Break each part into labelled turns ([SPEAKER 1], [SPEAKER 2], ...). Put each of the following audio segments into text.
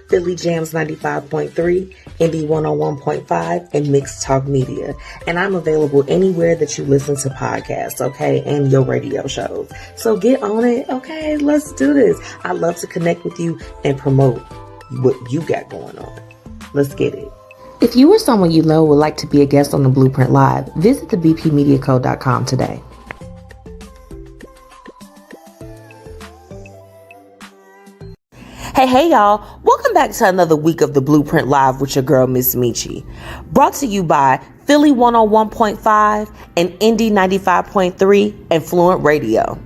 [SPEAKER 1] Philly Jams 95.3, Indie 101.5, and Mixed Talk Media. And I'm available anywhere that you listen to podcasts, okay, and your radio shows. So get on it, okay? Let's do this. I love to connect with you and promote what you got going on. Let's get it. If you or someone you know would like to be a guest on the Blueprint Live, visit thebpmediaco.com today. Hey, y'all. Welcome back to another week of the Blueprint Live with your girl, MzMetchi. Brought to you by Philly 101.5 and Indie 95.3 and Fluent Radio.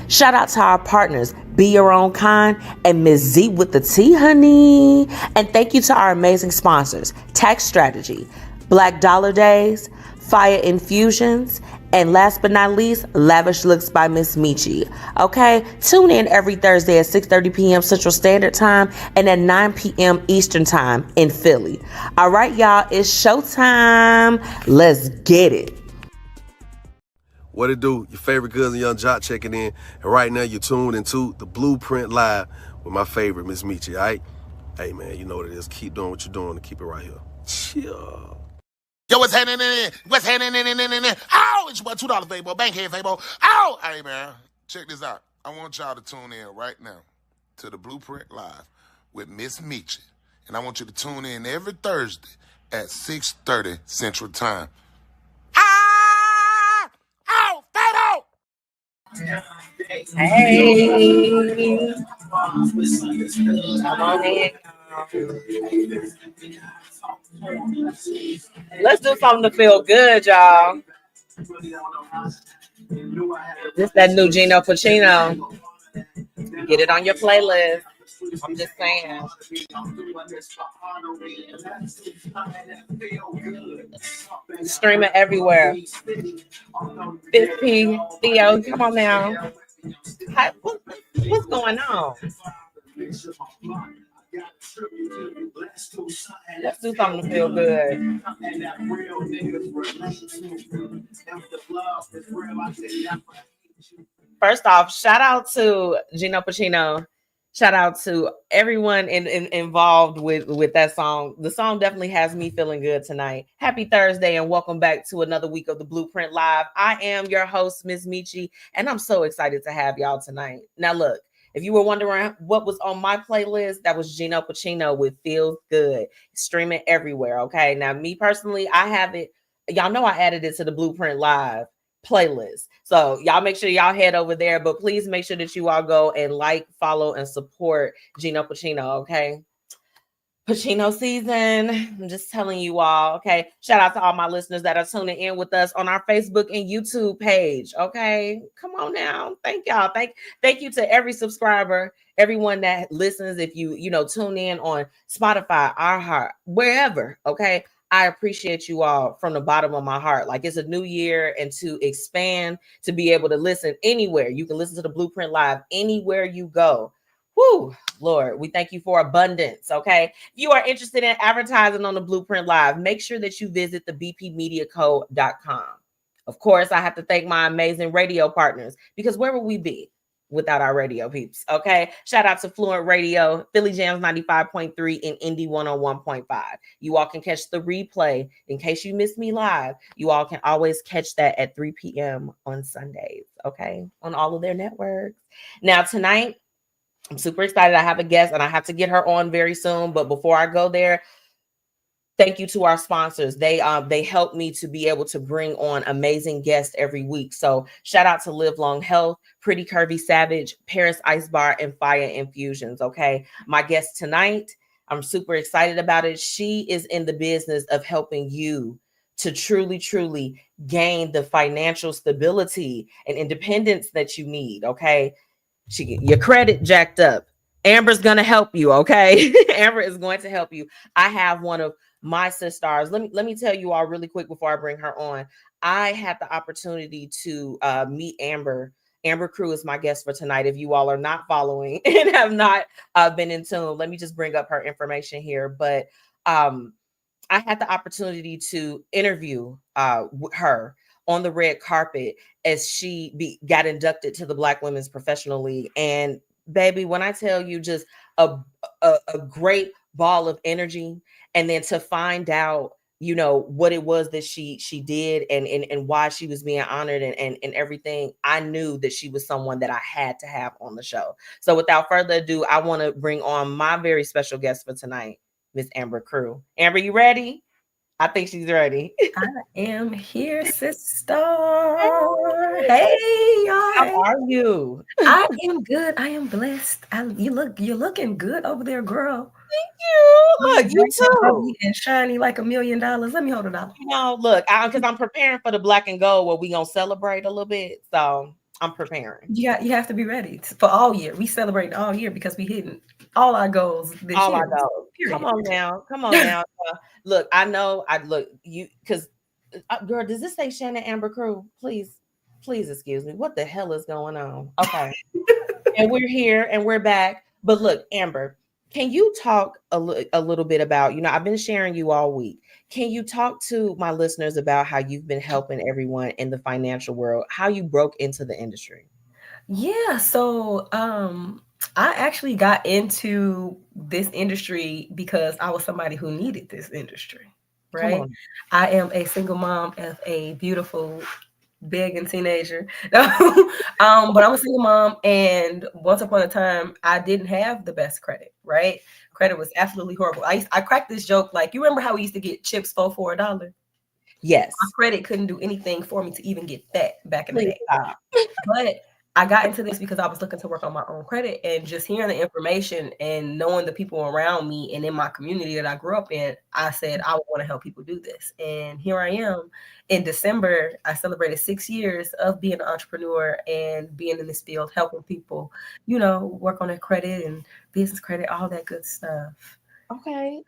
[SPEAKER 1] Shout out to our partners, Be Your Own Kind and Ms. Z with the T, honey. And thank you to our amazing sponsors, Tax Strategy, Black Dollar Days, Fiya Infusions, and last but not least, Lavish Looks by MzMetchi. Okay, tune in every Thursday at 6:30 p.m. Central Standard Time and at 9 p.m. Eastern Time in Philly. All right, y'all, it's showtime. Let's get it.
[SPEAKER 2] What it do? Your favorite cousin Young Jock checking in, and right now you're tuned into the Blueprint Live with my favorite MzMetchi. All right, hey man, you know what it is. Keep doing what you're doing and keep it right here. Chill.
[SPEAKER 3] Yo, what's happening in? What's happening in? Oh, it's your boy $2 Fabo, Bankhead Fabo. Oh, hey man, check this out. I want y'all to tune in right now to the Blueprint Live with MzMetchi. And I want you to tune in every Thursday at 6:30 Central Time. Ah! Oh, Fabo!
[SPEAKER 1] Hey. Come on in. Let's do something to feel good, y'all. This that new Gino Pacino. Get it on your playlist. I'm just saying. Stream it everywhere. 50 Theo, come on now. Hi, what's going on? Let's do something to feel good. First off, shout out to Gino Pacino. Shout out to everyone involved with that song. The song definitely has me feeling good tonight. Happy Thursday and welcome back to another week of the Blueprint Live. I am your host, MzMetchi, and I'm so excited to have y'all tonight. Now look, if you were wondering what was on my playlist, that was Gino Pacino with Feels Good. Streaming everywhere, okay? Now, me personally, I have it. Y'all know I added it to the Blueprint Live playlist. So y'all make sure y'all head over there, but please make sure that you all go and like, follow, and support Gino Pacino, okay? Pacino season. I'm just telling you all, okay? Shout out to all my listeners that are tuning in with us on our Facebook and YouTube page, okay? Come on now. Thank y'all. Thank you to every subscriber, everyone that listens. If you tune in on Spotify, iHeart, wherever, okay? I appreciate you all from the bottom of my heart. Like, it's a new year, and to expand, to be able to listen anywhere. You can listen to the Blueprint Live anywhere you go. Woo, Lord, we thank you for abundance, okay? If you are interested in advertising on the Blueprint Live, make sure that you visit thebpmediaco.com. Of course, I have to thank my amazing radio partners, because where would we be without our radio peeps, okay? Shout out to Fluent Radio, Philly Jams 95.3, and Indie 101.5. You all can catch the replay in case you missed me live. You all can always catch that at 3 p.m. on Sundays, okay? On all of their networks. Now, tonight, I'm super excited. I have a guest, and I have to get her on very soon. But before I go there, thank you to our sponsors. They help me to be able to bring on amazing guests every week. So shout out to Live Long Health, Pretty Curvy Savage, Paris Ice Bar, and Fiya Infusions. Okay, my guest tonight, I'm super excited about it. She is in the business of helping you to truly, truly gain the financial stability and independence that you need. Okay. Your credit jacked up. Amber's going to help you, okay? Amber is going to help you. I have one of my sisters. Let me tell you all really quick before I bring her on. I had the opportunity to meet Amber. Amber Crew is my guest for tonight. If you all are not following and have not been in tune, let me just bring up her information here. But I had the opportunity to interview her on the red carpet as she got inducted to the Black Women's Professional League. And baby, when I tell you, just a great ball of energy, and then to find out, you know, what it was that she did, and why she was being honored, and everything, I knew that she was someone that I had to have on the show. So without further ado, I want to bring on my very special guest for tonight, Miss Amber Crew. Amber, you ready? I think she's ready.
[SPEAKER 4] I am here, sister. Hey, y'all.
[SPEAKER 1] How are you?
[SPEAKER 4] I am good. I am blessed. You're looking good over there, girl.
[SPEAKER 1] Thank you. Look, you too.
[SPEAKER 4] And shiny like $1 million. Let me hold it up.
[SPEAKER 1] You know, look, because I'm preparing for the black and gold where we gonna celebrate a little bit. So I'm preparing.
[SPEAKER 4] You have to be ready for all year. We celebrate all year because we hitting all our goals this
[SPEAKER 1] all
[SPEAKER 4] year.
[SPEAKER 1] Our goals. Come on now. Look, I know. You because girl, does this say Shannon Amber Crew? Please excuse me. What the hell is going on? Okay, and we're here and we're back. But look, Amber, can you talk a little bit about, you know, I've been sharing you all week. Can you talk to my listeners about how you've been helping everyone in the financial world, how you broke into the industry?
[SPEAKER 4] Yeah, so I actually got into this industry because I was somebody who needed this industry, right? I am a single mom of a beautiful begging teenager. But I'm a single mom, and once upon a time, I didn't have the best credit, right? Credit was absolutely horrible. I cracked this joke, like, you remember how we used to get chips for $1?
[SPEAKER 1] Yes.
[SPEAKER 4] My credit couldn't do anything for me to even get that back in the day. But I got into this because I was looking to work on my own credit, and just hearing the information and knowing the people around me and in my community that I grew up in, I said, I want to help people do this. And here I am. In December, I celebrated 6 years of being an entrepreneur and being in this field, helping people, you know, work on their credit and business credit, all that good stuff.
[SPEAKER 1] Okay.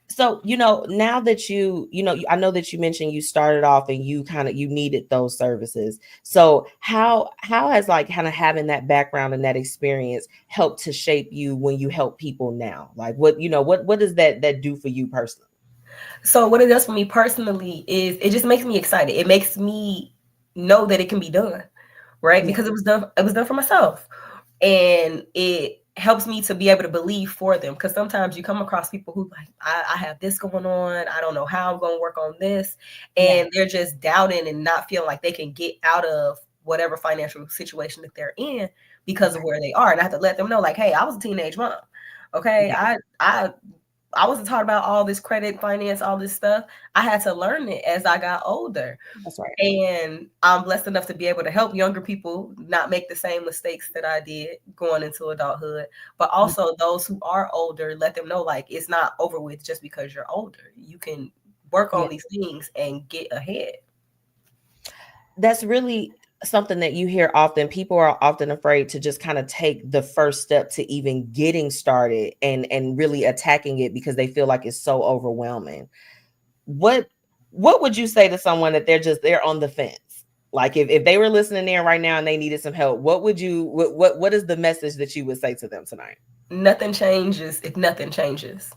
[SPEAKER 1] So, you know, now that you know, I know that you mentioned you started off and you needed those services. So how has, like, kind of having that background and that experience helped to shape you when you help people now? Like, what does that do for you personally?
[SPEAKER 4] So what it does for me personally is it just makes me excited. It makes me know that it can be done, right? Yeah. Because it was done for myself. And it helps me to be able to believe for them, because sometimes you come across people who like, I have this going on, I don't know how I'm going to work on this, and they're just doubting and not feeling like they can get out of whatever financial situation that they're in because of where they are. And I have to let them know, like, hey, I was a teenage mom, okay? I wasn't taught about all this credit, finance, all this stuff. I had to learn it as I got older.
[SPEAKER 1] That's right.
[SPEAKER 4] And I'm blessed enough to be able to help younger people not make the same mistakes that I did going into adulthood. But also those who are older, let them know, like, it's not over with just because you're older. You can work on these things and get ahead.
[SPEAKER 1] That's really something that you hear often. People are often afraid to just kind of take the first step to even getting started and really attacking it because they feel like it's so overwhelming. What would you say to someone that they're on the fence? Like, if they were listening there right now and they needed some help, what is the message that you would say to them tonight?
[SPEAKER 4] Nothing changes if nothing changes.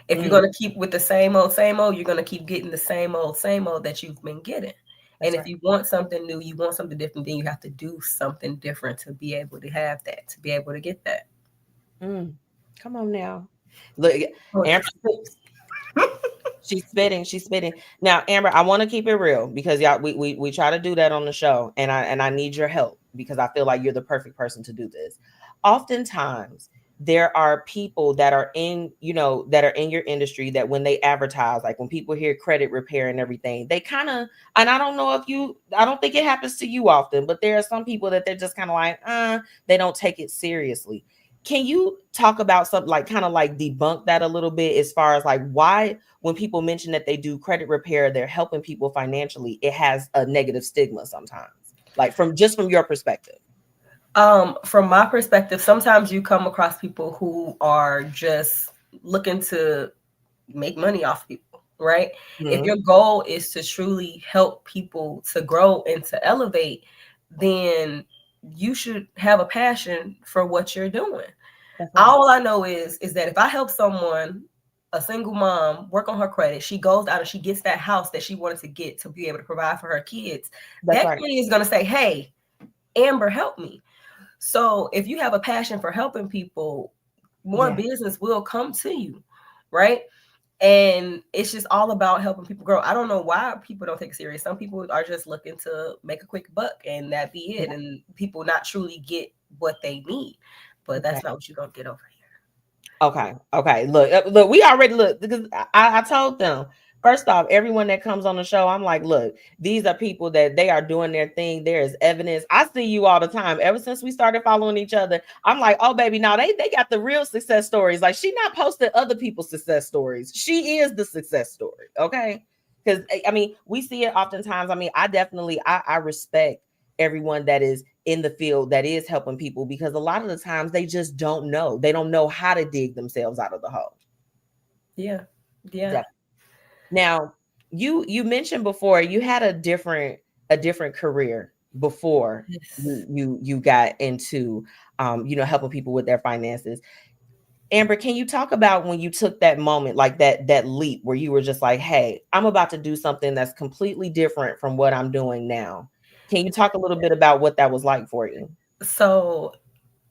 [SPEAKER 4] If you're going to keep with the same old, you're going to keep getting the same old that you've been getting. And if you want something new, you want something different, then you have to do something different to be able to have that, to be able to get that.
[SPEAKER 1] Come on now. Look, Amber, she's spitting. Now, Amber, I want to keep it real because y'all, we try to do that on the show, and I need your help because I feel like you're the perfect person to do this. Oftentimes, there are people that are in your industry that when they advertise, like when people hear credit repair and everything, they kind of, and I don't think it happens to you often, but there are some people that they're just kind of like, they don't take it seriously. Can you talk about something, like kind of like debunk that a little bit, as far as like why when people mention that they do credit repair, they're helping people financially, it has a negative stigma sometimes, like from your perspective?
[SPEAKER 4] From my perspective, sometimes you come across people who are just looking to make money off people, right? If your goal is to truly help people to grow and to elevate, then you should have a passion for what you're doing. All I know is that if I help someone, a single mom, work on her credit, she goes out and she gets that house that she wanted to get to be able to provide for her kids, that money is going to say, hey, Amber, help me. So if you have a passion for helping people, more business will come to you, right? And it's just all about helping people grow. I don't know why people don't take it serious. Some people are just looking to make a quick buck and that be it. And people not truly get what they need. But that's not what you're going to get over here.
[SPEAKER 1] Okay. Look, we already look, because I told them, first off, everyone that comes on the show, I'm like, look, these are people that they are doing their thing. There is evidence. I see you all the time. Ever since we started following each other, I'm like, oh, baby, now they got the real success stories. Like, she not posted other people's success stories. She is the success story. Okay. Because, I mean, we see it oftentimes. I mean, I respect everyone that is in the field that is helping people, because a lot of the times they just don't know. They don't know how to dig themselves out of the hole.
[SPEAKER 4] Yeah.
[SPEAKER 1] Definitely. Now, you mentioned before you had a different career before you got into helping people with their finances. Amber, can you talk about when you took that moment, like that leap where you were just like, hey, I'm about to do something that's completely different from what I'm doing now? Can you talk a little bit about what that was like for you?
[SPEAKER 4] So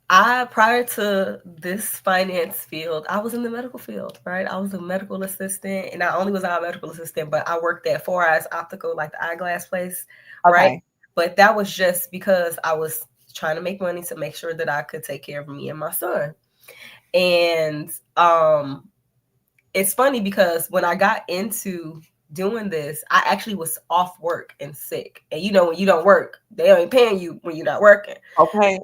[SPEAKER 4] prior to this finance field, I was in the medical field, right? I was a medical assistant, and not only was I a medical assistant, but I worked at 4 Eyes Optical, like the eyeglass place, right? But that was just because I was trying to make money to make sure that I could take care of me and my son. And it's funny because when I got into doing this, I actually was off work and sick. And when you don't work, they ain't paying you when you're not working.
[SPEAKER 1] Okay.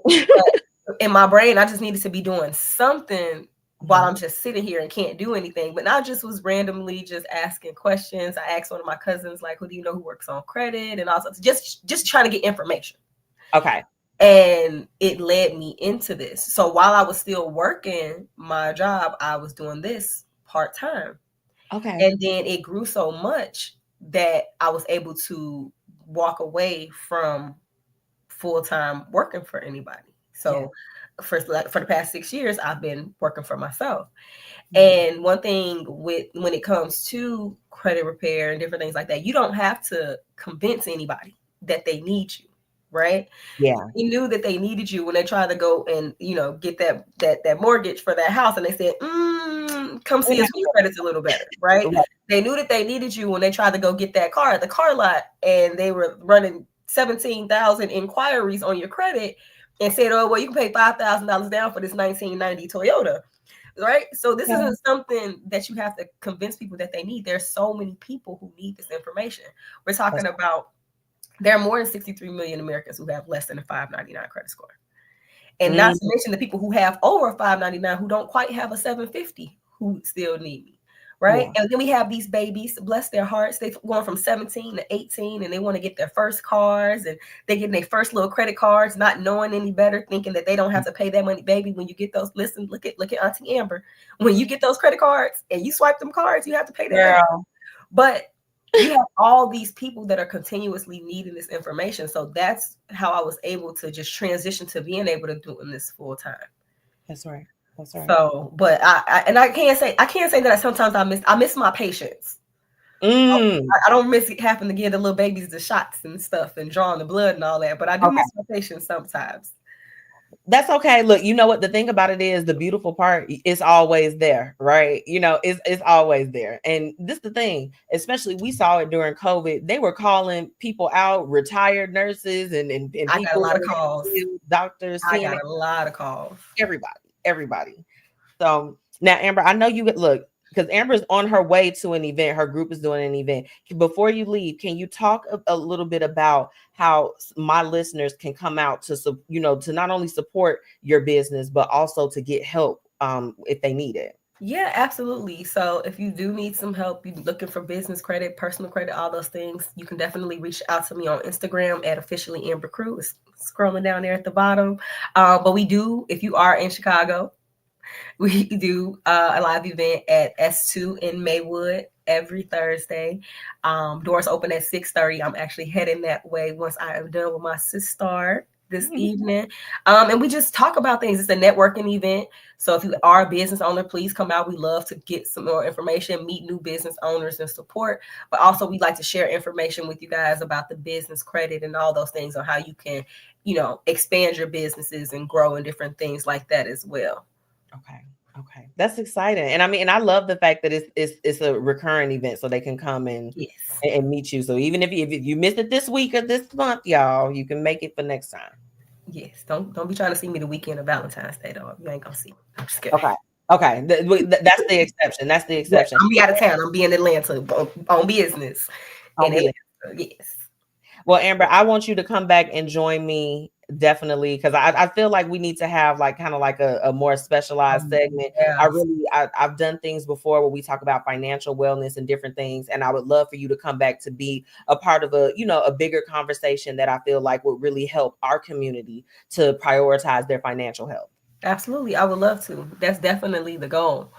[SPEAKER 4] In my brain, I just needed to be doing something while I'm just sitting here and can't do anything. But I just was randomly just asking questions. I asked one of my cousins, like, who do you know who works on credit? And also just trying to get information.
[SPEAKER 1] Okay.
[SPEAKER 4] And it led me into this. So while I was still working my job, I was doing this part-time.
[SPEAKER 1] Okay.
[SPEAKER 4] And then it grew so much that I was able to walk away from full-time working for anybody. So for the past 6 years, I've been working for myself. And one thing when it comes to credit repair and different things like that, you don't have to convince anybody that they need you, right?
[SPEAKER 1] Yeah.
[SPEAKER 4] You knew that they needed you when they tried to go and get that mortgage for that house, and they said, come see us when your credit's a little better, right? They knew that they needed you when they tried to go get that car at the car lot, and they were running 17,000 inquiries on your credit and said, oh, well, you can pay $5,000 down for this 1990 Toyota, right? So this isn't something that you have to convince people that they need. There's so many people who need this information. We're talking about there are more than 63 million Americans who have less than a 599 credit score. And not to mention the people who have over 599 who don't quite have a 750 who still need me. Right. Yeah. And then we have these babies, bless their hearts. They've gone from 17 to 18 and they want to get their first cars, and they get their first little credit cards, not knowing any better, thinking that they don't have to pay that money. Baby, when you get those, listen, look at Auntie Amber. When you get those credit cards and you swipe them cards, you have to pay that. But you have all these people that are continuously needing this information. So that's how I was able to just transition to being able to do this full time.
[SPEAKER 1] That's right. That's right.
[SPEAKER 4] So, but I can't say that sometimes I miss my patients. I don't miss having to give the little babies the shots and stuff and drawing the blood and all that, but I do miss my patients sometimes.
[SPEAKER 1] That's okay. Look, you know what the thing about it is, the beautiful part is always there, right? It's always there. And this is the thing, especially we saw it during COVID. They were calling people out, retired nurses and
[SPEAKER 4] I got a lot of calls.
[SPEAKER 1] Doctors.
[SPEAKER 4] I got a lot of calls.
[SPEAKER 1] Everybody. So now, Amber, I know you look, because Amber's on her way to an event. Her group is doing an event. Before you leave, can you talk a little bit about how my listeners can come out to not only support your business, but also to get help if they need it?
[SPEAKER 4] Yeah, absolutely. So if you do need some help, you're looking for business credit, personal credit, all those things, you can definitely reach out to me on Instagram at officially Amber Crew. It's scrolling down there at the bottom. But we do, if you are in Chicago, we do a live event at S2 in Maywood every Thursday. Doors open at 6:30. I'm actually heading that way once I am done with my sister this evening. And we just talk about things. It's a networking event. So if you are a business owner, please come out. We love to get some more information, meet new business owners and support. But also we like to share information with you guys about the business credit and all those things on how you can, expand your businesses and grow in different things like that as well.
[SPEAKER 1] Okay, that's exciting. And I mean, and I love the fact that it's a recurring event, so they can come and meet you. So even if you missed it this week or this month, y'all, you can make it for next time.
[SPEAKER 4] Yes, don't be trying to see me the weekend of Valentine's Day, though. You ain't gonna see me. I'm just kidding.
[SPEAKER 1] Okay. That's the exception. That's the exception.
[SPEAKER 4] I'm be out of town. I'm be in Atlanta on business. Yes.
[SPEAKER 1] Well, Amber, I want you to come back and join me definitely, because I feel like we need to have like kind of like a more specialized segment. I've done things before where we talk about financial wellness and different things, and I would love for you to come back to be a part of a bigger conversation that I feel like would really help our community to prioritize their financial health.
[SPEAKER 4] Absolutely, I would love to. That's definitely the goal.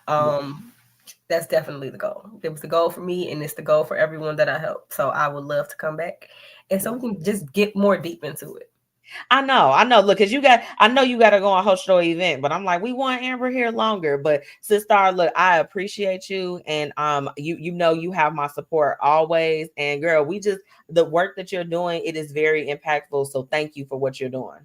[SPEAKER 4] That's definitely the goal. It was the goal for me, and it's the goal for everyone that I help. So I would love to come back, and so we can just get more deep into it.
[SPEAKER 1] I know. Look, because I know you got to go and host your event, but I'm like, we want Amber here longer. But Sister, look, I appreciate you, and you have my support always. And girl, the work that you're doing, it is very impactful. So thank you for what you're doing.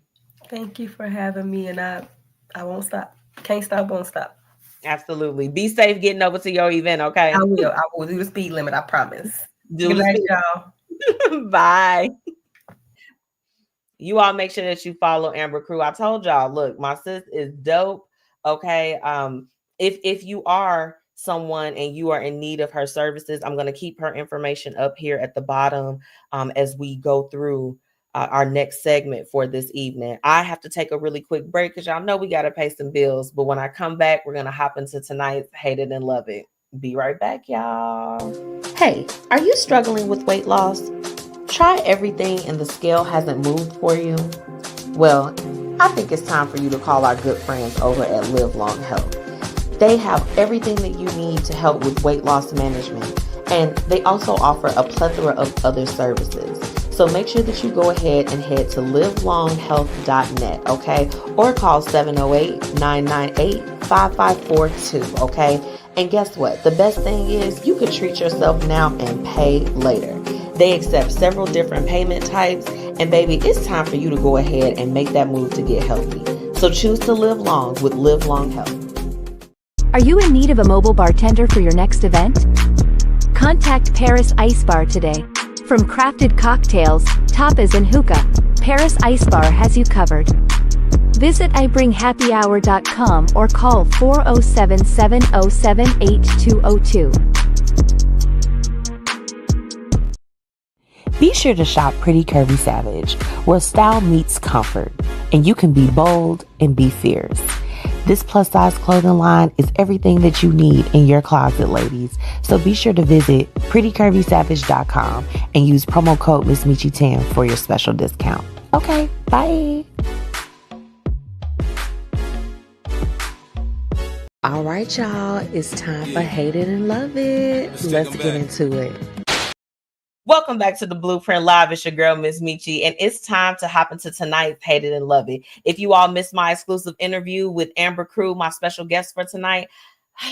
[SPEAKER 4] Thank you for having me, and I won't stop. Can't stop, won't stop.
[SPEAKER 1] Absolutely. Be safe getting over to your event, okay?
[SPEAKER 4] I will do the speed limit, I promise.
[SPEAKER 1] Good night, y'all. Bye. You all make sure that you follow Amber Crew. I told y'all, look, my sis is dope. Okay. If you are someone and you are in need of her services, I'm going to keep her information up here at the bottom as we go through our next segment for this evening. I have to take a really quick break because y'all know we got to pay some bills. But when I come back, we're going to hop into tonight's Hate It and Love It. Be right back, y'all. Hey, are you struggling with weight loss? Try everything and the scale hasn't moved for you? Well, I think it's time for you to call our good friends over at Live Long Health. They have everything that you need to help with weight loss management, and they also offer a plethora of other services. So make sure that you go ahead and head to livelonghealth.net, okay? Or call 708-998-5542, okay? And guess what? The best thing is you can treat yourself now and pay later. They accept several different payment types, and baby, it's time for you to go ahead and make that move to get healthy. So choose to live long with Live Long Health.
[SPEAKER 5] Are you in need of a mobile bartender for your next event? Contact Paris Ice Bar today. From crafted cocktails, tapas and hookah, Paris Ice Bar has you covered. Visit ibringhappyhour.com or call 407-707-8202.
[SPEAKER 6] Be sure to shop Pretty Curvy Savage, where style meets comfort, and you can be bold and be fierce. This plus-size clothing line is everything that you need in your closet, ladies. So be sure to visit prettycurvysavage.com and use promo code MzMetchi10 for your special discount. Okay, bye.
[SPEAKER 1] All right, y'all. It's time for Hate It and Love It. Let's get into it. Welcome back to the Blueprint Live. It's your girl, MzMetchi, and it's time to hop into tonight's Hate It and Love It. If you all missed my exclusive interview with Amber Crew, my special guest for tonight,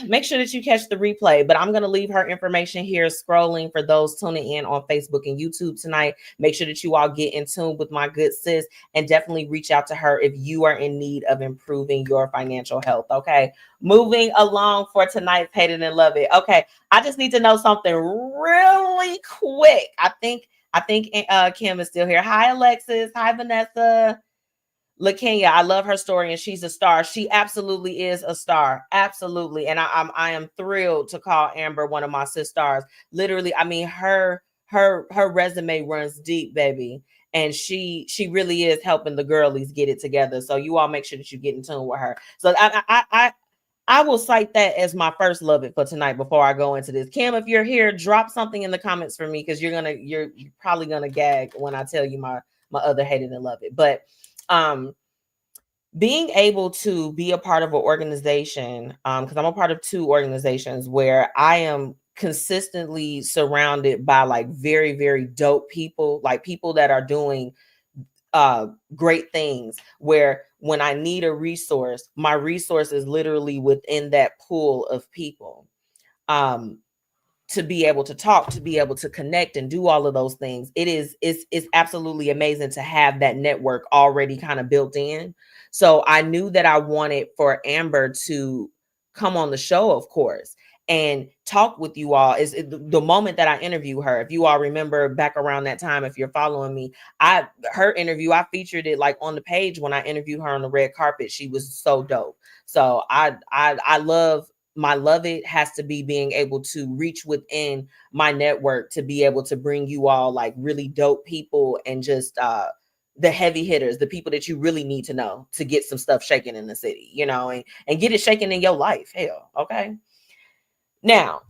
[SPEAKER 1] make sure that you catch the replay, but I'm going to leave her information here scrolling for those tuning in on Facebook and YouTube tonight. Make sure that you all get in tune with my good sis and definitely reach out to her if you are in need of improving your financial health. Okay. Moving along for tonight's Hate It and Love It. Okay. I just need to know something really quick. I think Kim is still here. Hi, Alexis. Hi, Vanessa. LaKenya, I love her story, and she's a star. She absolutely is a star, absolutely. And I am thrilled to call Amber one of my sis stars. Literally, I mean, her resume runs deep, baby, and she really is helping the girlies get it together. So you all make sure that you get in tune with her. So I will cite that as my first love it for tonight. Before I go into this, Kim, if you're here, drop something in the comments for me because you're probably gonna gag when I tell you my other Hate It and Love It, but. Being able to be a part of an organization, because I'm a part of two organizations where I am consistently surrounded by like very, very dope people, like people that are doing great things, where when I need a resource, my resource is literally within that pool of people. to be able to talk, to be able to connect and do all of those things. It's absolutely amazing to have that network already kind of built in. So I knew that I wanted for Amber to come on the show, of course, and talk with you all. Is the moment that I interview her. If you all remember back around that time, if you're following me, her interview, I featured it like on the page when I interviewed her on the red carpet. She was so dope. So I love it has to be being able to reach within my network to be able to bring you all like really dope people and just the heavy hitters, the people that you really need to know to get some stuff shaken in the city, you know, and get it shaken in your life. Hell, okay. Now,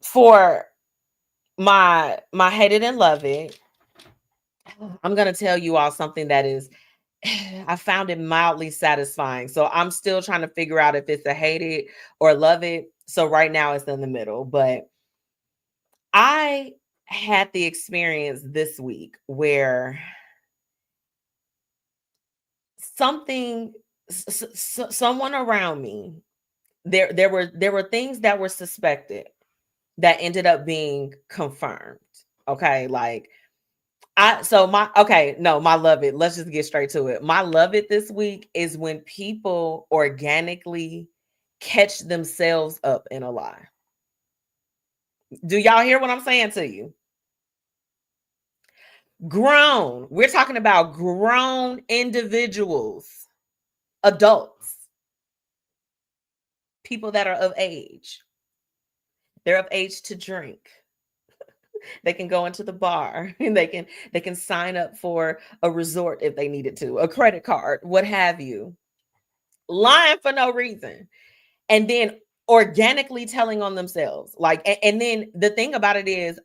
[SPEAKER 1] for my hate it and love it, I'm gonna tell you all something that is I found it mildly satisfying. So I'm still trying to figure out if it's a hate it or love it. So right now it's in the middle. But I had the experience this week where someone around me, there were things that were suspected that ended up being confirmed. Okay, like my love it. Let's just get straight to it. My love it this week is when people organically catch themselves up in a lie. Do y'all hear what I'm saying to you? Grown. We're talking about grown individuals, adults, people that are of age. They're of age to drink. They can go into the bar and they can sign up for a resort if they needed to, a credit card, what have you. Lying for no reason. And then organically telling on themselves. Like, and then the thing about it is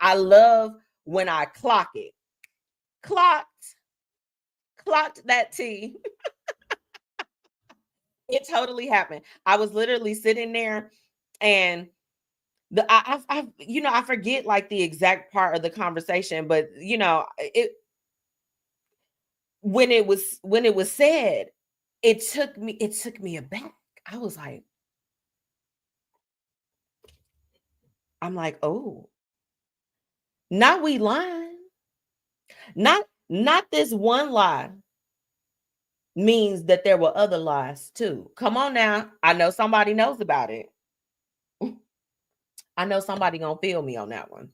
[SPEAKER 1] I love when I clock it. Clocked that tea. It totally happened. I was literally sitting there and I forget like the exact part of the conversation, but when it was said, it took me aback. I was like, I'm like, oh, not we lying. Not this one lie means that there were other lies too. Come on now. I know somebody knows about it. I know somebody gonna feel me on that one.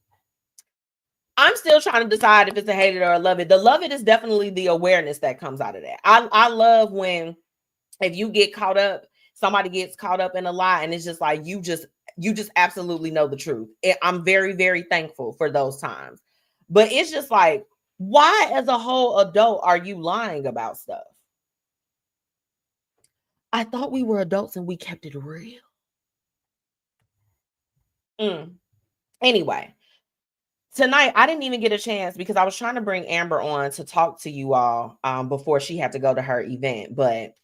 [SPEAKER 1] I'm still trying to decide if it's a hate it or a love it. The love it is definitely the awareness that comes out of that. I love when if you get caught up, somebody gets caught up in a lie, and it's just like you just absolutely know the truth. I'm very, very thankful for those times. But it's just like, why as a whole adult are you lying about stuff? I thought we were adults and we kept it real. Anyway, tonight I didn't even get a chance because I was trying to bring Amber on to talk to you all before she had to go to her event. But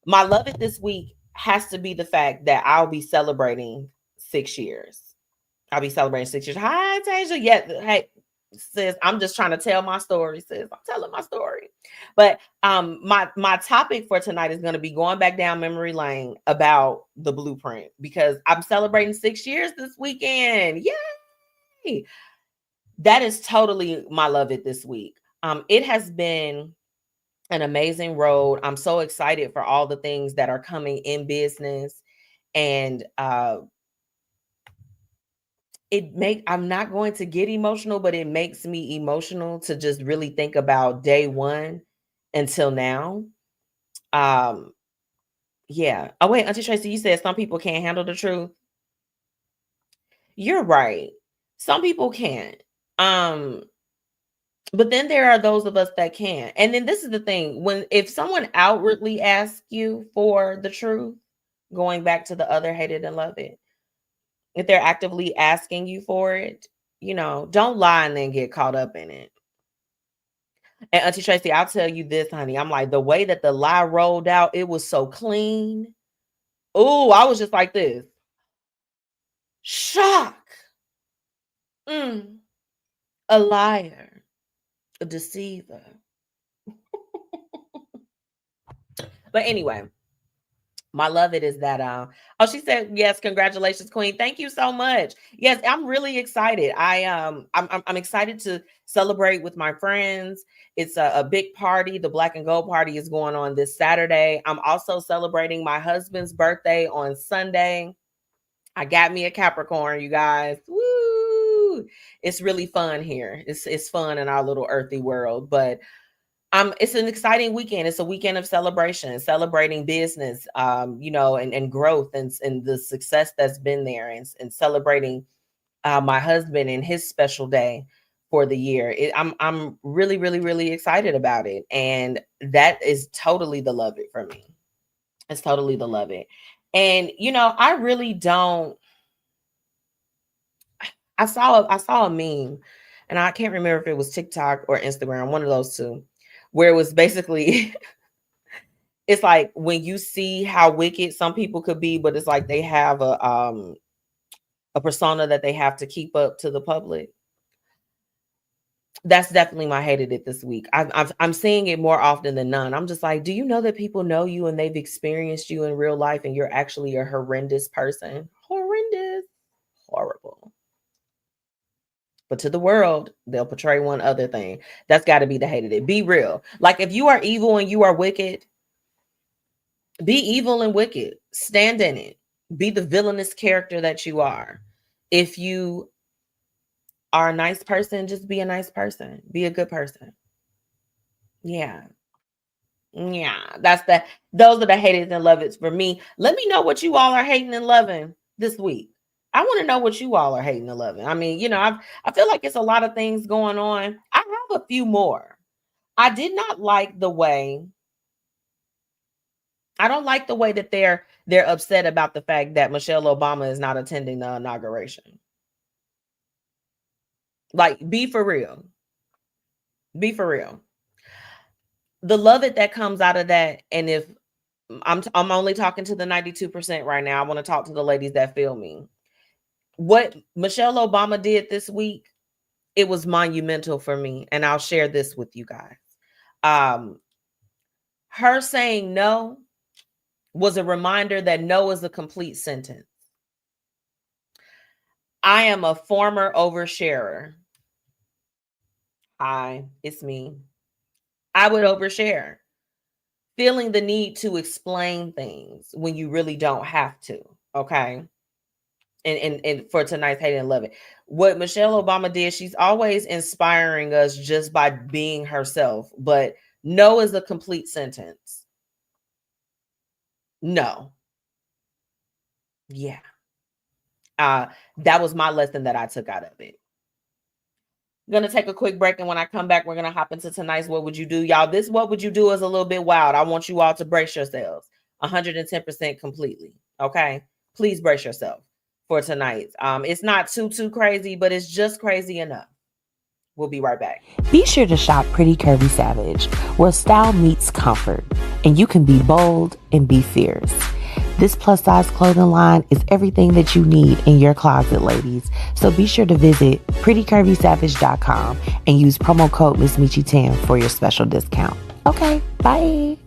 [SPEAKER 1] my love it this week has to be the fact that I'll be celebrating 6 years. I'll be celebrating 6 years. Hi, Tasia. Yeah, hey, sis, I'm just trying to tell my story, sis. I'm telling my story. But my topic for tonight is going to be going back down memory lane about the blueprint because I'm celebrating 6 years this weekend. Yay! That is totally my love it this week. It has been an amazing road. I'm so excited for all the things that are coming in business. And I'm not going to get emotional, but it makes me emotional to just really think about day one until now. Yeah. Oh, wait, Auntie Tracy, you said some people can't handle the truth. You're right. Some people can't. But then there are those of us that can. And then this is the thing, if someone outwardly asks you for the truth, going back to the other hate it and love it, if they're actively asking you for it, don't lie and then get caught up in it. And Auntie Tracy, I'll tell you this, honey. I'm like, the way that the lie rolled out, it was so clean. Oh, I was just like this. Shock. A liar. A deceiver. But anyway, My love it is that oh, she said yes, congratulations, Queen. Thank you so much. Yes, I'm really excited. I'm excited to celebrate with my friends. It's a big party. The Black and Gold party is going on this Saturday. I'm also celebrating my husband's birthday on Sunday. I got me a Capricorn, you guys. Woo! It's really fun here. It's fun in our little earthy world, but it's an exciting weekend. It's a weekend of celebration, celebrating business, and growth and the success that's been there, and celebrating my husband and his special day for the year. I'm really, really, really excited about it, and that is totally the love it for me. It's totally the love it, and I really don't. I saw a meme, and I can't remember if it was TikTok or Instagram, one of those two, where it was basically it's like when you see how wicked some people could be, but it's like they have a persona that they have to keep up to the public. That's definitely my hated it this week. I'm seeing it more often than none. I'm just like, do you know that people know you and they've experienced you in real life, and you're actually a horrendous person? Horrendous, horrible. But to the world, they'll portray one other thing. That's got to be the hated it. Be real. Like if you are evil and you are wicked, be evil and wicked. Stand in it. Be the villainous character that you are. If you are a nice person, just be a nice person. Be a good person. Yeah. Yeah. Those are the haters and love it's for me. Let me know what you all are hating and loving this week. I want to know what you all are hating and loving. I mean, I feel like it's a lot of things going on. I have a few more. I did not like the way. I don't like the way that they're upset about the fact that Michelle Obama is not attending the inauguration. Like, be for real. Be for real. The love it that comes out of that, and if I'm only talking to the 92% right now, I want to talk to the ladies that feel me. What Michelle Obama did this week, it was monumental for me, and I'll share this with you guys. Her saying no was a reminder that no is a complete sentence. I am a former oversharer. Hi, it's me. I would overshare, feeling the need to explain things when you really don't have to. Okay. And for tonight's hate and love it. What Michelle Obama did, she's always inspiring us just by being herself. But no is a complete sentence. No. Yeah. That was my lesson that I took out of it. I'm going to take a quick break, and when I come back, we're going to hop into tonight's What Would You Do? Y'all, this What Would You Do is a little bit wild. I want you all to brace yourselves 110% completely. Okay? Please brace yourself for tonight. It's not too crazy, but it's just crazy enough. We'll be right back.
[SPEAKER 6] Be sure to shop Pretty Curvy Savage, where style meets comfort, and you can be bold and be fierce. This plus-size clothing line is everything that you need in your closet, ladies. So be sure to visit prettycurvysavage.com and use promo code MzMetchi10 for your special discount. Okay, bye.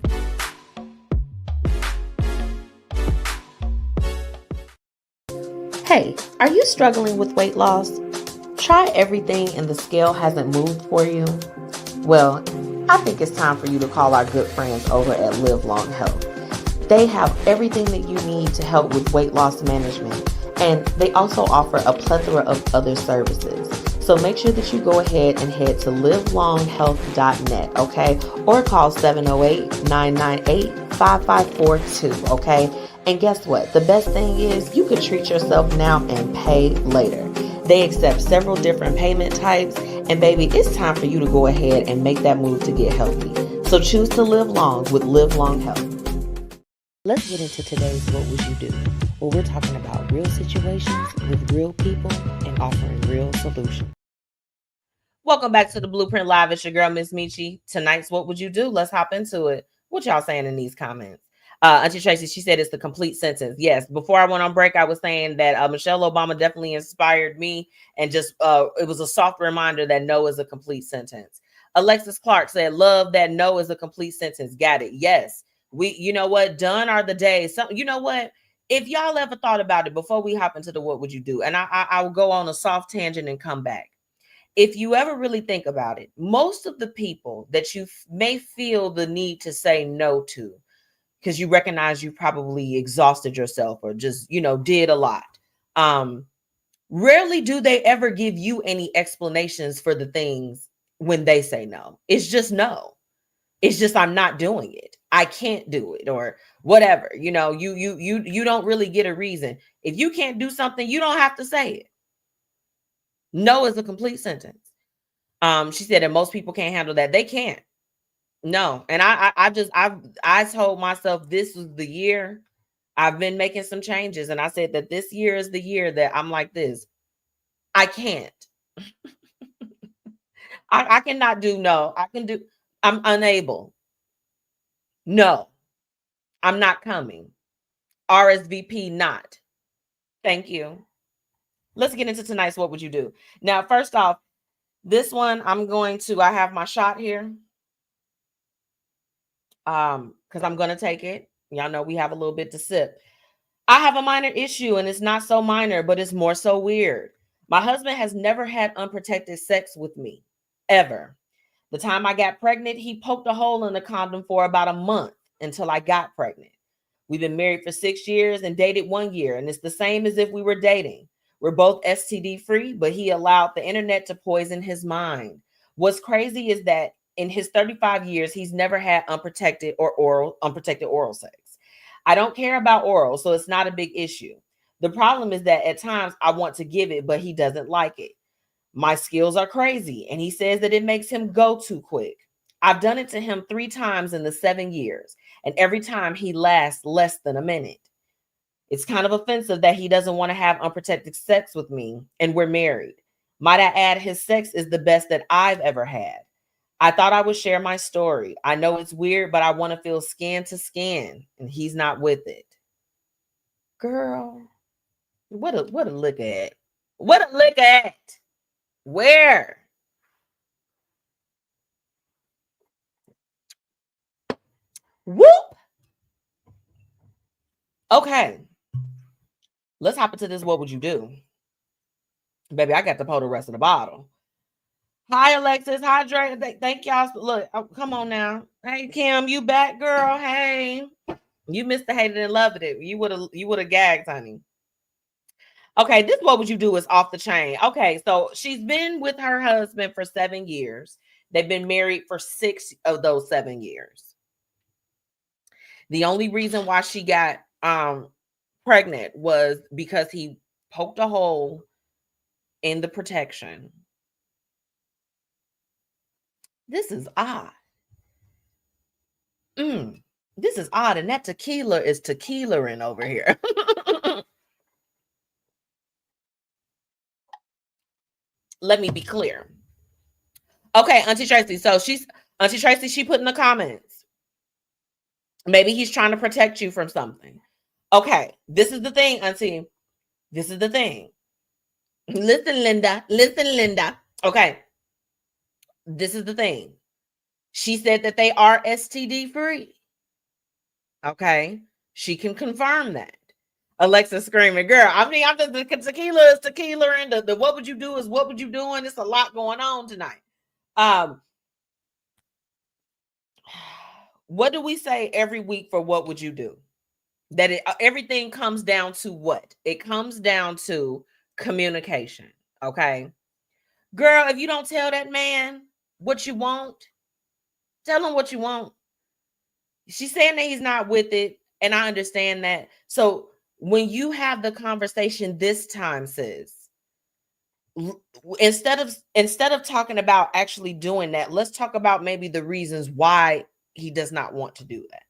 [SPEAKER 1] Hey, are you struggling with weight loss? Try everything and the scale hasn't moved for you? Well, I think it's time for you to call our good friends over at Live Long Health. They have everything that you need to help with weight loss management, and they also offer a plethora of other services. So make sure that you go ahead and head to livelonghealth.net, okay? Or call 708-998-5542, okay? And guess what? The best thing is you can treat yourself now and pay later. They accept several different payment types, and baby, it's time for you to go ahead and make that move to get healthy. So choose to live long with Live Long Health. Let's get into today's What Would You Do? Where we're talking about real situations with real people and offering real solutions. Welcome back to the Blueprint Live. It's your girl, MzMetchi. Tonight's What Would You Do? Let's hop into it. What y'all saying in these comments? Auntie Tracy, she said it's the complete sentence. Yes, before I went on break, I was saying that Michelle Obama definitely inspired me, and just it was a soft reminder that no is a complete sentence. Alexis Clark said, love that no is a complete sentence. Got it. Yes. You know what? Done are the days. So, you know what? If y'all ever thought about it before we hop into the what would you do? And I will go on a soft tangent and come back. If you ever really think about it, most of the people that you may feel the need to say no to, because you recognize you probably exhausted yourself or just, did a lot. Rarely do they ever give you any explanations for the things when they say no. It's just no. It's just, I'm not doing it. I can't do it or whatever. You don't really get a reason. If you can't do something, you don't have to say it. No is a complete sentence. She said that most people can't handle that. They can't. No. And I told myself this was the year. I've been making some changes. And I said that this year is the year that I'm like this. I can't. I cannot do no. I'm unable. No, I'm not coming. RSVP not. Thank you. Let's get into tonight's what would you do? Now, first off, this one I have my shot here. Because I'm gonna take it. Y'all know we have a little bit to sip. I have a minor issue, and it's not so minor, but it's more so weird. My husband has never had unprotected sex with me, ever. The time I got pregnant, he poked a hole in the condom for about a month until I got pregnant. We've been married for 6 years and dated 1 year, and it's the same as if we were dating. We're both STD free, but he allowed the internet to poison his mind. What's crazy is that in his 35 years, he's never had unprotected oral sex. I don't care about oral, so it's not a big issue. The problem is that at times I want to give it, but he doesn't like it. My skills are crazy, and he says that it makes him go too quick. I've done it to him 3 times in the 7 years, and every time he lasts less than a minute. It's kind of offensive that he doesn't want to have unprotected sex with me, and we're married. Might I add, his sex is the best that I've ever had. I thought I would share my story. I know it's weird, but I want to feel skin to skin, and he's not with it. Girl, what a look at. What a look at. Where? Whoop. Okay. Let's hop into this. What would you do? Baby, I got to pour the rest of the bottle. Hi, Alexis. Hi, Dre. Thank y'all. Look, come on now. Hey, Kim, you back, girl? Hey. You missed the hated and loved it. You would have gagged, honey. Okay, this what would you do is off the chain. Okay, so she's been with her husband for 7 years. They've been married for 6 of those 7 years. The only reason why she got pregnant was because he poked a hole in the protection. This is odd. This is odd, and that tequila is tequila-ing over here. Let me be clear. Okay, Auntie Tracy. So Auntie Tracy, she put in the comments. Maybe he's trying to protect you from something. Okay, this is the thing, Auntie. This is the thing. Listen, Linda. Okay, this is the thing. She said that they are STD free. Okay, she can confirm that. Alexa screaming, girl. I mean, I'm just the tequila is tequila, and the what would you do is what would you doing? It's a lot going on tonight. What do we say every week for what would you do? That everything comes down to what? It comes down to communication. Okay, girl. If you don't tell that man what you want, tell him what you want. She's saying that he's not with it, and I understand that. So when you have the conversation this time, sis, instead of talking about actually doing that, let's talk about maybe the reasons why he does not want to do that.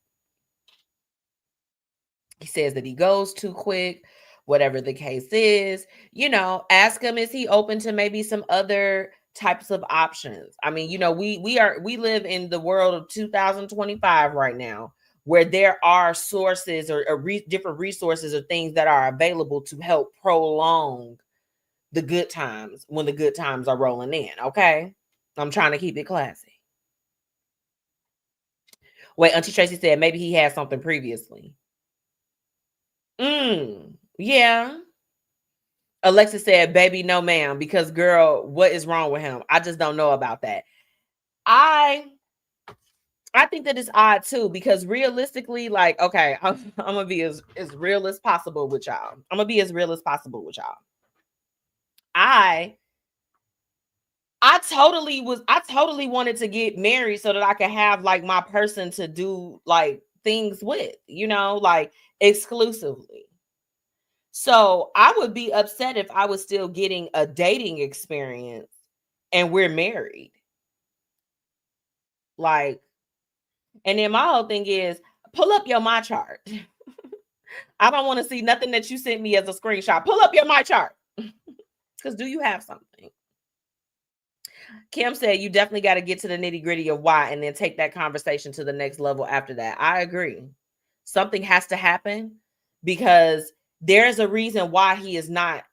[SPEAKER 1] He says that he goes too quick, whatever the case is. Ask him, is he open to maybe some other types of options? I mean, we live in the world of 2025 right now, where there are sources or different resources or things that are available to help prolong the good times when the good times are rolling in. Okay, I'm trying to keep it classy. Wait, Auntie Tracy said maybe he had something previously. Yeah. Alexa said, baby, no ma'am, because girl, what is wrong with him? I just don't know about that. I think that it's odd too, because realistically, like, okay, I'm gonna be as real as possible with y'all. I'm gonna be as real as possible with y'all. I totally wanted to get married so that I could have like my person to do like things with, like exclusively. So I would be upset if I was still getting a dating experience and we're married. Like, and then my whole thing is pull up your my chart. I don't want to see nothing that you sent me as a screenshot. Pull up your my chart. Because do you have something? Kim said you definitely got to get to the nitty gritty of why and then take that conversation to the next level after that. I agree. Something has to happen because there's a reason why he is not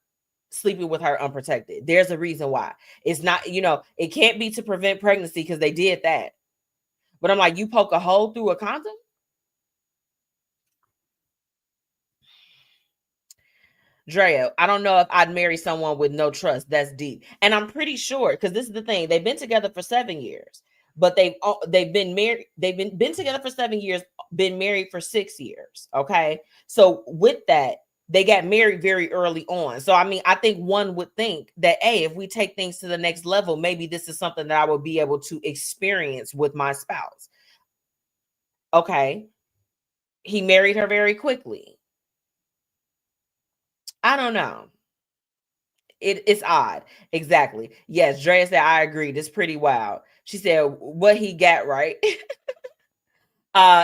[SPEAKER 1] sleeping with her unprotected. There's a reason why. It's not, it can't be to prevent pregnancy because they did that. But I'm like, you poke a hole through a condom? Drea, I don't know if I'd marry someone with no trust. That's deep. And I'm pretty sure, because this is the thing, they've been together for 7 years, but they've been married. They've been together for 7 years, been married for 6 years. Okay. So with that, they got married very early on. So, I mean, I think one would think that, hey, if we take things to the next level, maybe this is something that I will be able to experience with my spouse. Okay. He married her very quickly. I don't know. It's odd. Exactly. Yes, Drea said, I agree. This is pretty wild. She said, what he got right.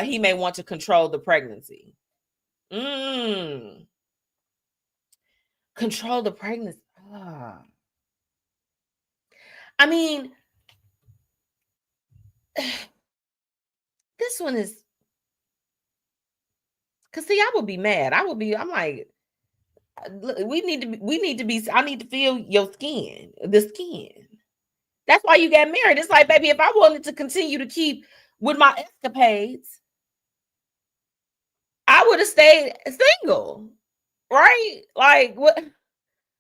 [SPEAKER 1] He may want to control the pregnancy. Control the pregnancy. I mean, this one is, because see, I would be mad. I'm like, we need to be, I need to feel your skin, the skin. That's why you got married. It's like, baby, if I wanted to continue to keep with my escapades, I would have stayed single, right? Like, what?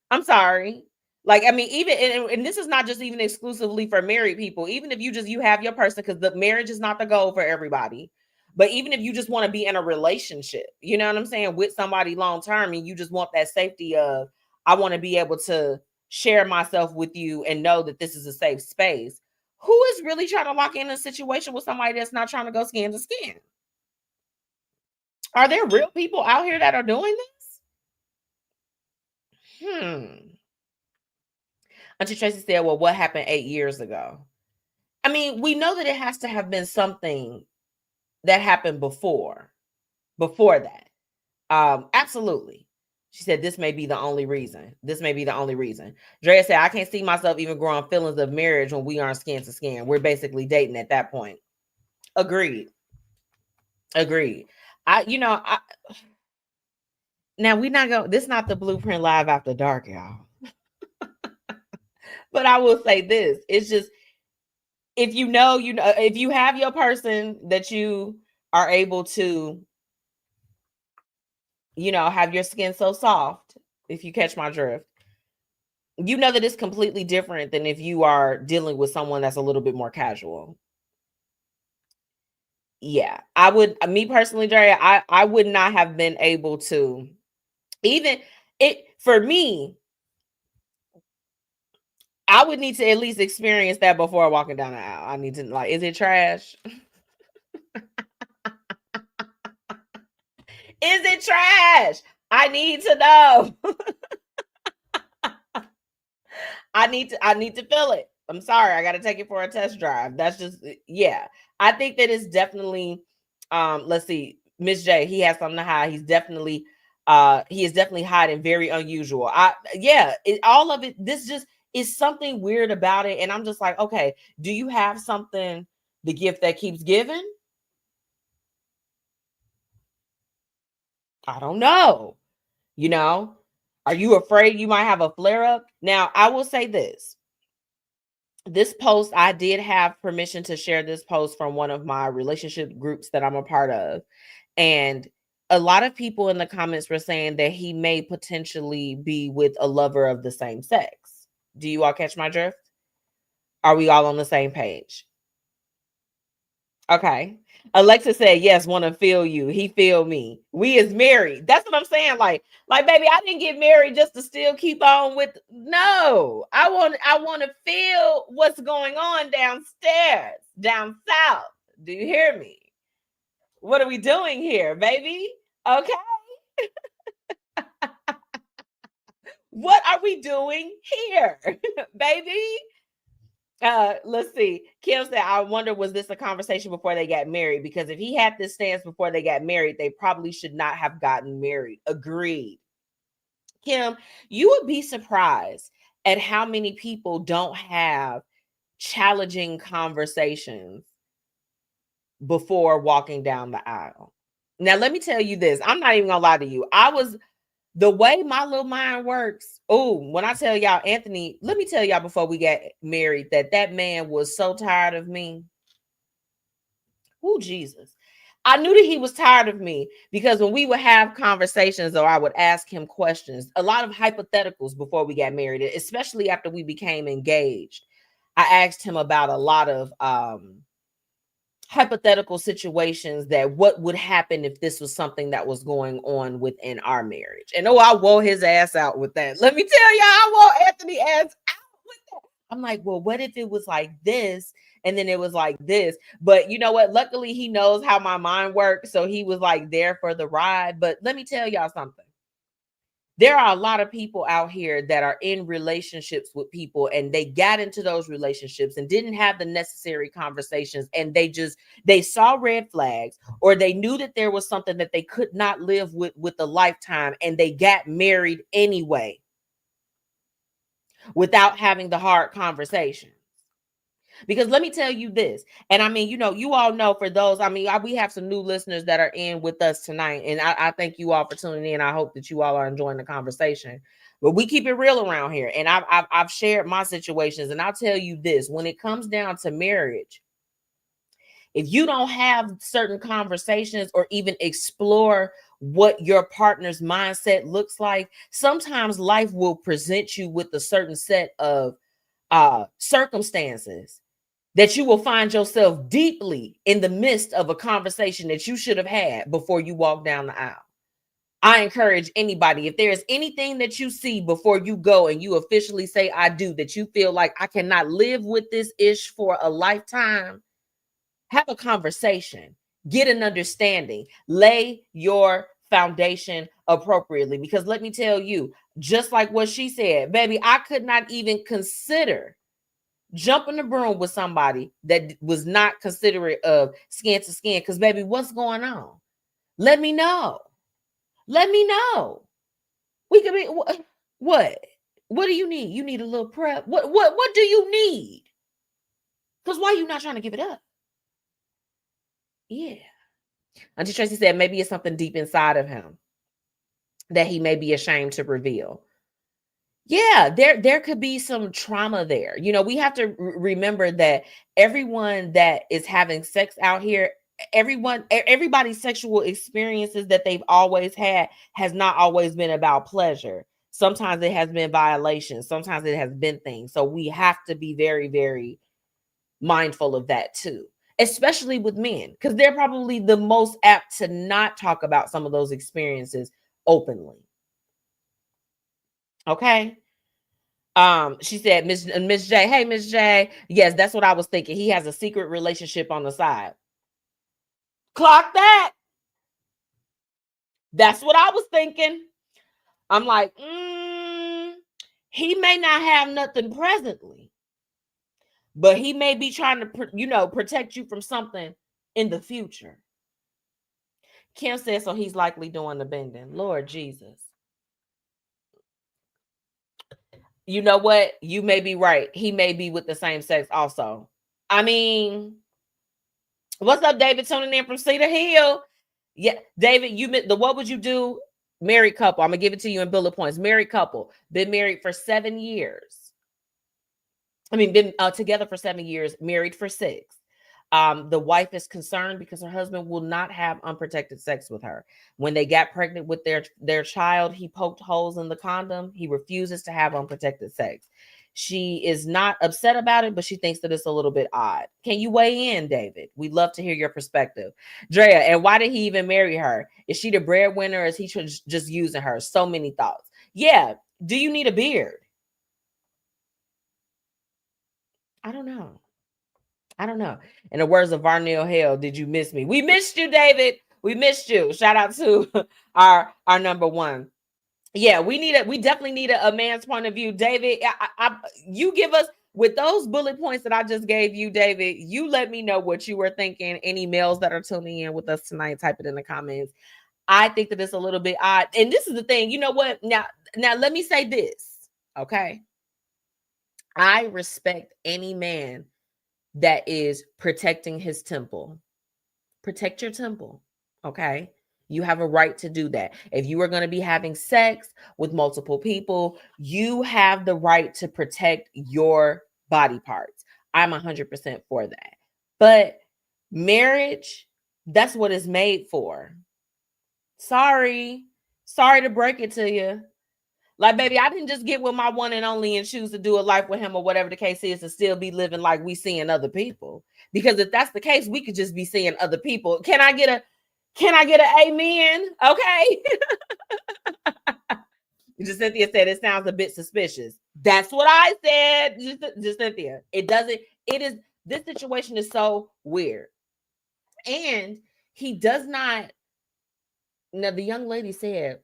[SPEAKER 1] I'm sorry. Like, I mean, even, and this is not just even exclusively for married people. Even if you have your person, because the marriage is not the goal for everybody. But even if you just want to be in a relationship, you know what I'm saying, with somebody long term, and you just want that safety of, I want to be able to share myself with you and know that this is a safe space. Who is really trying to lock in a situation with somebody that's not trying to go skin to skin? Are there real people out here that are doing this? Auntie Tracy said, well, what happened 8 years ago? I mean, we know that it has to have been something that happened before that. Absolutely. She said, this may be the only reason. Drea said, I can't see myself even growing feelings of marriage when we aren't skin to skin. We're basically dating at that point. Agreed. Now we're not going, this is not the Blueprint Live After Dark, y'all. But I will say this, it's just, if you know, if you have your person that you are able to, have your skin so soft, if you catch my drift, you know that it's completely different than if you are dealing with someone that's a little bit more casual. Yeah, I would, me personally, Jerry, I would not have been able to, even it, for me, I would need to at least experience that before walking down the aisle. I need to, like, is it trash? Is it trash? I need to know. I need to feel it. I'm sorry. I got to take it for a test drive. That's just, yeah. I think that it's definitely, let's see, Miss J, he has something to hide. He is definitely hiding very unusual. All of it, this just is something weird about it. And I'm just like, okay, do you have something, the gift that keeps giving? I don't know. Are you afraid you might have a flare up? Now, I will say this. this post, I did have permission to share this post from one of my relationship groups that I'm a part of. And a lot of people in the comments were saying that he may potentially be with a lover of the same sex. Do you all catch my drift? Are we all on the same page? Okay. Alexa said, yes, want to feel you. He feel me. We is married. That's what I'm saying. Like, baby, I didn't get married just to still keep on with. No, I want to feel what's going on downstairs, down south. Do you hear me? What are we doing here, baby? Okay. What are we doing here, baby? Let's see. Kim said, I wonder, was this a conversation before they got married? Because if he had this stance before they got married, they probably should not have gotten married. Agreed. Kim, you would be surprised at how many people don't have challenging conversations before walking down the aisle. Now, let me tell you this. I'm not even gonna lie to you. The way my little mind works. Oh, when I tell y'all, Anthony, let me tell y'all before we got married that man was so tired of me. Oh, Jesus. I knew that he was tired of me because when we would have conversations or I would ask him questions, a lot of hypotheticals before we got married, especially after we became engaged. I asked him about a lot of hypothetical situations, that what would happen if this was something that was going on within our marriage. And I wore his ass out with that. Let me tell y'all, I wore Anthony ass out with that. I'm like, well, what if it was like this and then it was like this? But you know what? Luckily, he knows how my mind works. So he was like there for the ride. But let me tell y'all something. There are a lot of people out here that are in relationships with people and they got into those relationships and didn't have the necessary conversations, and they saw red flags, or they knew that there was something that they could not live with a lifetime, and they got married anyway without having the hard conversation. Because let me tell you this, and I mean, you all know, for those, we have some new listeners that are in with us tonight, and I thank you all for tuning in. I hope that you all are enjoying the conversation. But we keep it real around here, and I've shared my situations, and I'll tell you this: when it comes down to marriage, if you don't have certain conversations or even explore what your partner's mindset looks like, sometimes life will present you with a certain set of circumstances that you will find yourself deeply in the midst of a conversation that you should have had before you walk down the aisle. I encourage anybody, if there's anything that you see before you go and you officially say I do, that you feel like I cannot live with this ish for a lifetime, have a conversation, get an understanding, lay your foundation appropriately. Because let me tell you, just like what she said, baby, I could not even consider jump in the room with somebody that was not considerate of skin to skin. Because, baby, what's going on? Let me know. Let me know. We could be what? What do you need? You need a little prep. What do you need? Because why are you not trying to give it up? Yeah. Auntie Tracy said maybe it's something deep inside of him that he may be ashamed to reveal. Yeah, there could be some trauma there. We have to remember that everyone that is having sex out here, everybody's sexual experiences that they've always had has not always been about pleasure. Sometimes it has been violations. Sometimes it has been things. So we have to be very, very mindful of that too, especially with men, because they're probably the most apt to not talk about some of those experiences openly. Okay. She said, Miss J, hey, Miss J. Yes, that's what I was thinking. He has a secret relationship on the side. Clock that. That's what I was thinking. I'm like, he may not have nothing presently, but he may be trying to, protect you from something in the future. Kim says, so he's likely doing the bending. Lord Jesus. You know what? You may be right. He may be with the same sex also. I mean, what's up, David? Tuning in from Cedar Hill. Yeah, David, what would you do? Married couple. I'm going to give it to you in bullet points. Married couple. Been married for 7 years. been together for 7 years, married for 6. The wife is concerned because her husband will not have unprotected sex with her. When they got pregnant with their child, he poked holes in the condom. He refuses to have unprotected sex. She is not upset about it, but she thinks that it's a little bit odd. Can you weigh in, David? We'd love to hear your perspective. Drea, and why did he even marry her? Is she the breadwinner or is he just using her? So many thoughts. Yeah. Do you need a beard? I don't know. In the words of Varnell Hale, did you miss me? We missed you, David. We missed you. Shout out to our number one. Yeah, we definitely need a man's point of view. David, you give us, with those bullet points that I just gave you, David, you let me know what you were thinking. Any males that are tuning in with us tonight, type it in the comments. I think that it's a little bit odd. And this is the thing, you know what? Now let me say this, okay? I respect any man that is protecting his temple. Protect your temple, okay? You have a right to do that. If you are going to be having sex with multiple people, you have the right to protect your body parts. I'm 100% for that. But marriage, that's what it's made for. Sorry to break it to you. Like, baby, I didn't just get with my one and only and choose to do a life with him or whatever the case is and still be living like we seeing other people. Because if that's the case, we could just be seeing other people. Can I get a amen? Okay. Just Cynthia said it sounds a bit suspicious. That's what I said. Just Cynthia. This situation is so weird. And he does not. Now, the young lady said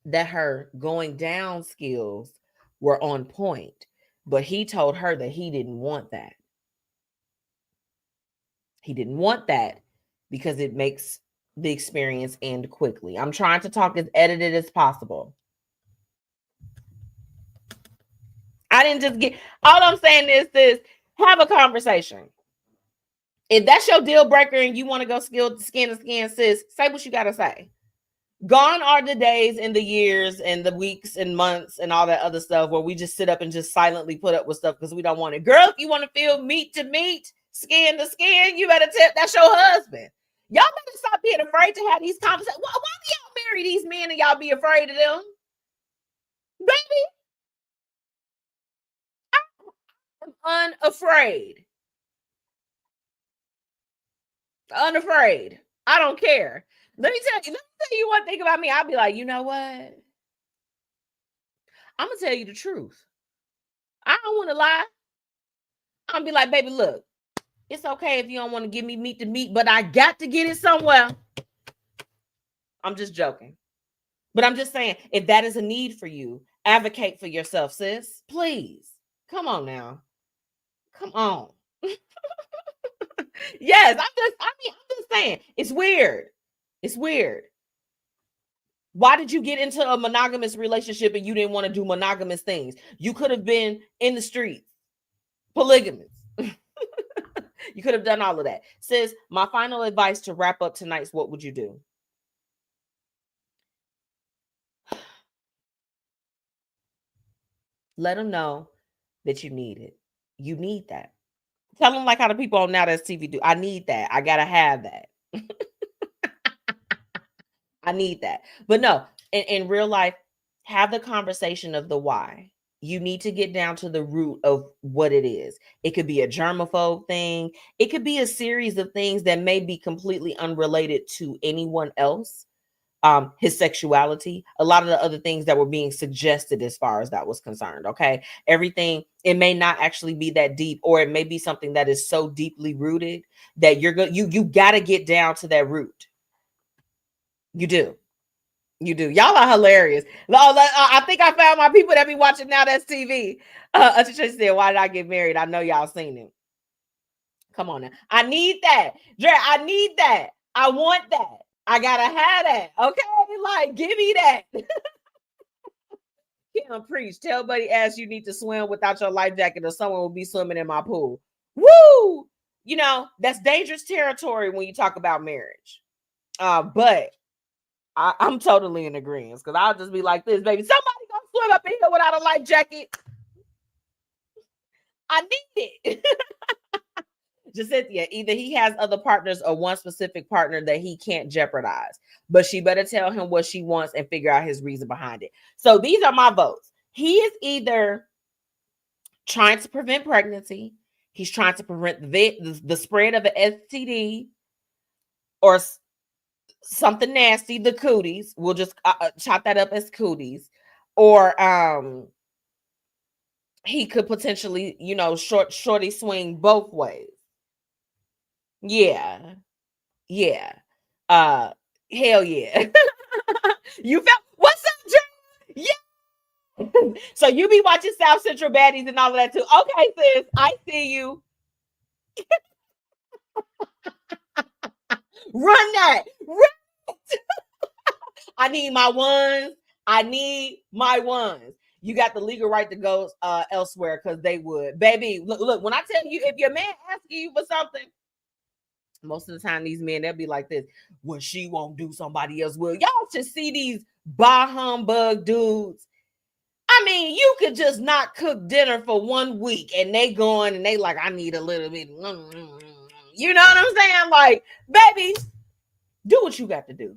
[SPEAKER 1] that her going down skills were on point, but he told her that he didn't want that. He didn't want that because it makes the experience end quickly. I'm trying to talk as edited as possible. I didn't just get, all I'm saying is this, have a conversation. If that's your deal breaker and you want to go skin to skin, sis, say what you got to say. Gone are the days and the years and the weeks and months and all that other stuff where we just sit up and just silently put up with stuff because we don't want it. Girl, if you want to feel meat to meat, skin to skin, you better tell, that's your husband. Y'all better stop being afraid to have these conversations. Why do y'all marry these men and y'all be afraid of them? Baby, I'm unafraid. Unafraid. I don't care. Let me tell you one thing about me. I'll be like, you know what? I'm going to tell you the truth. I don't want to lie. I'm going to be like, baby, look, it's okay if you don't want to give me meat to meat, but I got to get it somewhere. I'm just joking. But I'm just saying, if that is a need for you, advocate for yourself, sis. Please. Come on now. Come on. Yes, I'm just saying. It's weird. It's weird. Why did you get into a monogamous relationship and you didn't want to do monogamous things? You could have been in the streets, polygamous. You could have done all of that. Sis, my final advice to wrap up tonight's what would you do? Let them know that you need it. You need that. Tell them like how the people on Now That's TV do. I need that. I got to have that. I need that. But no, in real life, have the conversation of the why. You need to get down to the root of what it is. It could be a germaphobe thing. It could be a series of things that may be completely unrelated to anyone else. His sexuality, a lot of the other things that were being suggested as far as that was concerned. Okay. Everything, it may not actually be that deep, or it may be something that is so deeply rooted that you got to get down to that root. You do. Y'all are hilarious. I think I found my people that be watching Now That's TV. Atisha said, why did I get married? I know y'all seen it. Come on now. I need that. Dre, I need that. I want that. I gotta have that. Okay, like give me that. Can't preach. Tell Buddy Ass you need to swim without your life jacket, or someone will be swimming in my pool. Woo! You know that's dangerous territory when you talk about marriage. But I'm totally in agreement because I'll just be like this, baby. Somebody gonna swim up in here without a life jacket. I need it. Jacynthia, either he has other partners or one specific partner that he can't jeopardize, but she better tell him what she wants and figure out his reason behind it. So these are my votes. He is either trying to prevent pregnancy, he's trying to prevent the spread of an STD, or something nasty, the cooties. We'll just chop that up as cooties. Or he could potentially, shorty swing both ways. Yeah. Hell yeah. You felt what's up, Jay? Yeah. So you be watching South Central Baddies and all of that too. Okay, sis, I see you. Run that. I need my ones. You got the legal right to go elsewhere because they would. Baby, look, when I tell you, if your man asking you for something, most of the time these men, they'll be like this. What she won't do, somebody else will. Y'all should see these bah humbug dudes. I mean, you could just not cook dinner for 1 week and they going and they like, I need a little bit. You know what I'm saying? Like, baby, do what you got to do.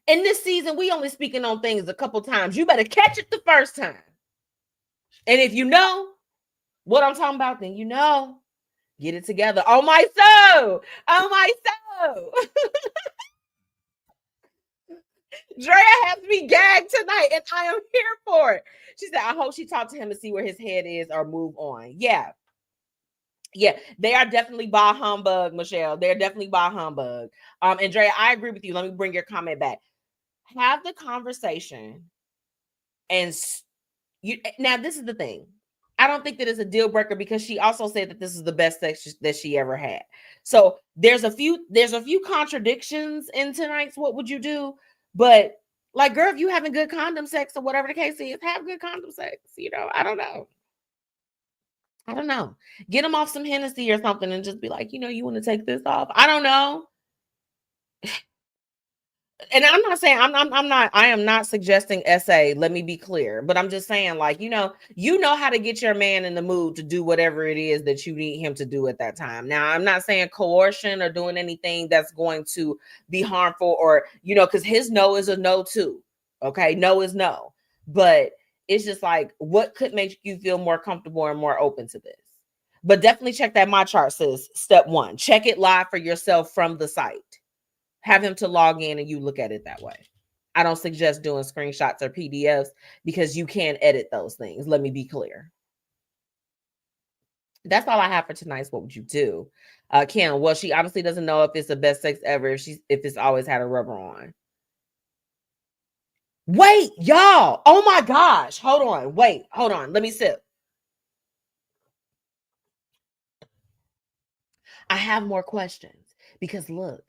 [SPEAKER 1] In this season, we only speaking on things a couple times. You better catch it the first time. And if you know what I'm talking about, then you know. Get it together. Oh my soul. Drea has me gagged tonight, and I am here for it. She said, I hope she talked to him and see where his head is or move on. Yeah, they are definitely bah humbug, Michelle. They're definitely bah humbug. And Drea, I agree with you. Let me bring your comment back. Have the conversation, and now this is the thing. I don't think that it's a deal breaker because she also said that this is the best sex that she ever had. So there's a few contradictions in tonight's What Would You Do? But like, girl, if you having good condom sex or whatever the case is, have good condom sex. I don't know. Get them off some Hennessy or something and just be like, you want to take this off? I don't know. And I'm not saying I am not suggesting SA. Let me be clear, but I'm just saying, like, you know how to get your man in the mood to do whatever it is that you need him to do at that time. Now, I'm not saying coercion or doing anything that's going to be harmful or, because his no is a no too. Okay. No is no, but it's just like, what could make you feel more comfortable and more open to this? But definitely check that My Chart, sis. Step 1, check it live for yourself from the site. Have him to log in and you look at it that way. I don't suggest doing screenshots or PDFs because you can edit those things. Let me be clear. That's all I have for tonight's What Would You Do? Kim, well, she obviously doesn't know if it's the best sex ever, if it's always had a rubber on. Wait, y'all. Oh my gosh. Hold on. Wait, hold on. Let me sip. I have more questions because look.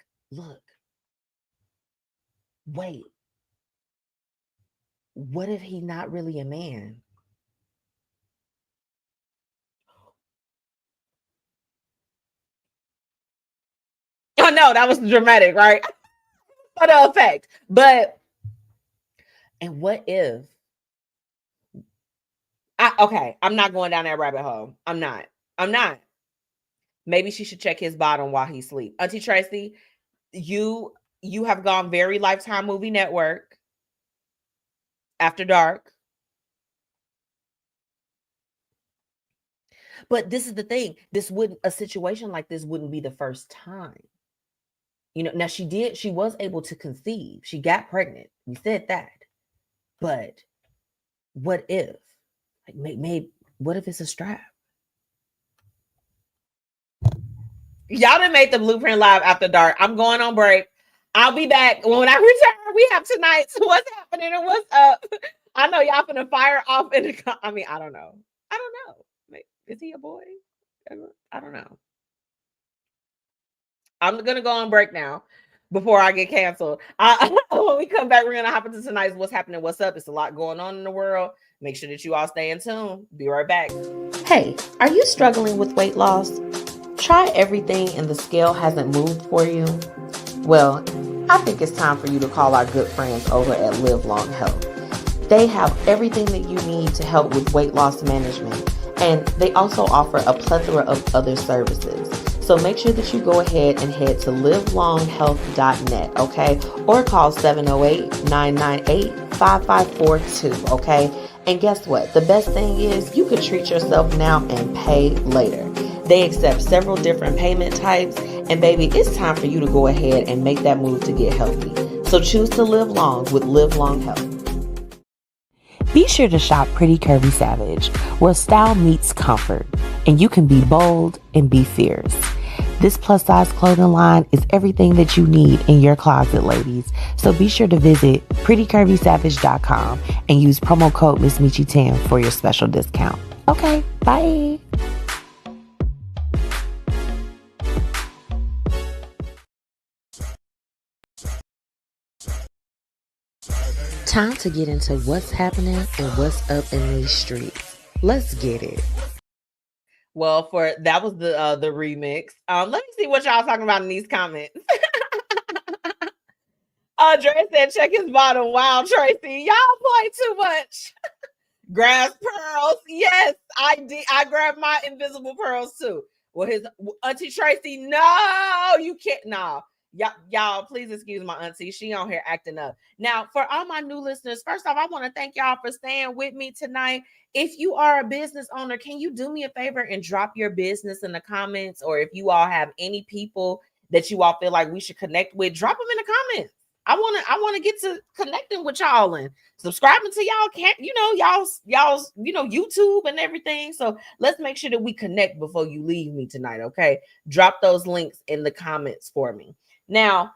[SPEAKER 1] Wait, what if he's not really a man? Oh no, that was dramatic, right? For the effect. But, and what if, I'm not going down that rabbit hole. I'm not. Maybe she should check his bottom while he sleeps. Auntie Tracy, you have gone very Lifetime Movie Network, After Dark. But this is the thing. A situation like this wouldn't be the first time. Now she was able to conceive. She got pregnant. We said that. But what if? Like, maybe what if it's a strap? Y'all done made the Blueprint Live After Dark. I'm going on break. I'll be back. When I return, we have tonight's What's Happening and What's Up. I know y'all finna fire off in the... I mean, I don't know. Is he a boy? I don't know. I'm going to go on break now before I get canceled. When we come back, we're going to hop into tonight's What's Happening, What's Up. It's a lot going on in the world. Make sure that you all stay in tune. Be right back. Hey, are you struggling with weight loss? Try everything and the scale hasn't moved for you? Well, I think it's time for you to call our good friends over at Live Long Health. They have everything that you need to help with weight loss management,
[SPEAKER 6] And they also offer a plethora of other services. So make sure that you go ahead and head to livelonghealth.net, okay? Or call 708-998-5542, okay? And guess what? The best thing is you could treat yourself now and pay later. They accept several different payment types. And baby, it's time for you to go ahead and make that move to get healthy. So choose to live long with Live Long Health.
[SPEAKER 5] Be sure to shop Pretty Curvy Savage, where style meets comfort, and you can be bold and be fierce. This plus-size clothing line is everything that you need in your closet, ladies. So be sure to visit prettycurvysavage.com and use promo code MzMetchi10 for your special discount. Okay, bye.
[SPEAKER 6] Time to get into what's happening and what's up in these streets. Let's get it.
[SPEAKER 1] Well, that was the remix. Let me see what y'all talking about in these comments. Dre said, check his bottom. Wow, Tracy, y'all play too much. Grass pearls. Yes, I did. I grabbed my invisible pearls too. Well, his Auntie Tracy, no, you can't. No. Y'all, please excuse my auntie. She on here acting up. Now, for all my new listeners, first off, I want to thank y'all for staying with me tonight. If you are a business owner, can you do me a favor and drop your business in the comments? Or if you all have any people that you all feel like we should connect with, drop them in the comments. I want to get to connecting with y'all and subscribing to y'all y'all's YouTube and everything. So let's make sure that we connect before you leave me tonight. Okay, drop those links in the comments for me. Now,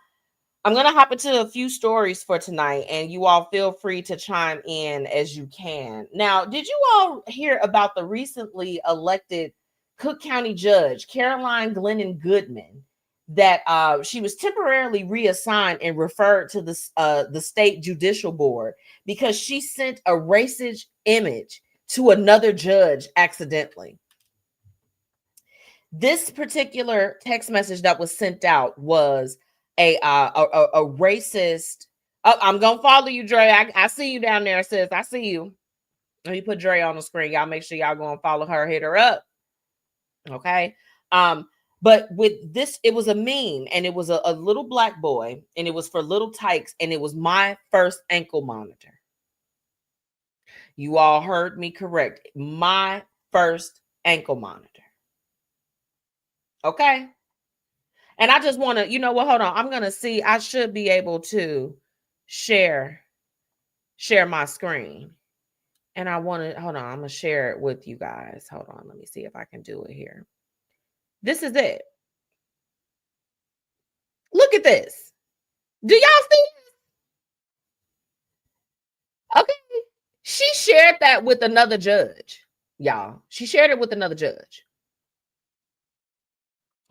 [SPEAKER 1] I'm going to hop into a few stories for tonight, and you all feel free to chime in as you can. Now, did you all hear about the recently elected Cook County judge, Caroline Glennon Goodman, that she was temporarily reassigned and referred to the state judicial board because she sent a racist image to another judge accidentally? This particular text message that was sent out was a racist. Oh, I'm gonna follow you, Dre. I see you down there, sis. I see you. Let me put Dre on the screen. Y'all make sure y'all go and follow her. Hit her up. Okay. But with this, it was a meme, and it was a little black boy, and it was for little tykes, and it was my first ankle monitor. You all heard me correct. My first ankle monitor. Okay. And I just want to, you know what? Hold on. I'm going to see. I should be able to share my screen. And I want to, hold on. I'm going to share it with you guys. Hold on. Let me see if I can do it here. This is it. Look at this. Do y'all see this? Okay. She shared that with another judge. Y'all. She shared it with another judge.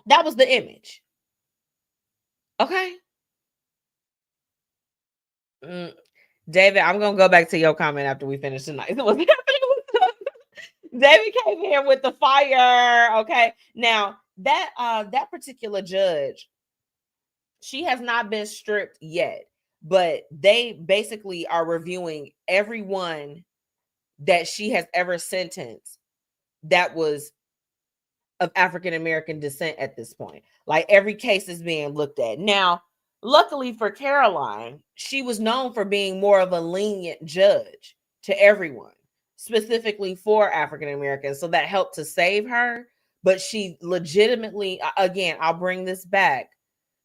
[SPEAKER 1] That was the image. Okay. David, I'm going to go back to your comment after we finish tonight. What's happening with David came here with the fire. Okay. Now, that particular judge, she has not been stripped yet, but they basically are reviewing everyone that she has ever sentenced that was of African-American descent at this point. Like, every case is being looked at. Now, luckily for Caroline, she was known for being more of a lenient judge to everyone, specifically for African-Americans. So that helped to save her. But she legitimately, again, I'll bring this back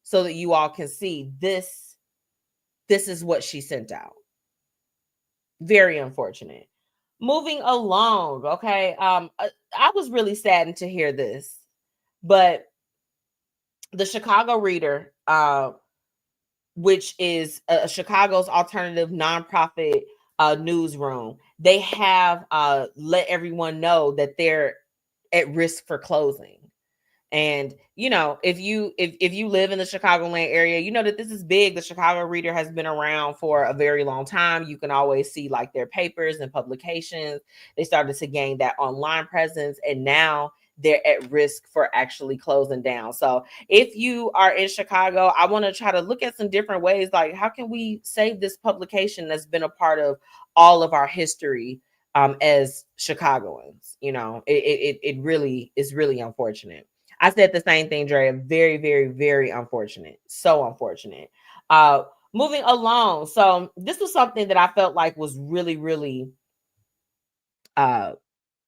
[SPEAKER 1] so that you all can see this. This is what she sent out. Very unfortunate. Moving along, okay. I was really saddened to hear this, but the Chicago Reader, which is Chicago's alternative nonprofit newsroom, they have let everyone know that they're at risk for closing. And you know, if you live in the Chicagoland area, you know that this is big. The Chicago Reader has been around for a very long time. You can always see like their papers and publications. They started to gain that online presence, and now they're at risk for actually closing down. So if you are in Chicago, I want to try to look at some different ways, like how can we save this publication that's been a part of all of our history as Chicagoans. You know, it really is really unfortunate. I said the same thing, Drea. Very, very, very unfortunate. So unfortunate. Moving along. So this was something that I felt like was really, really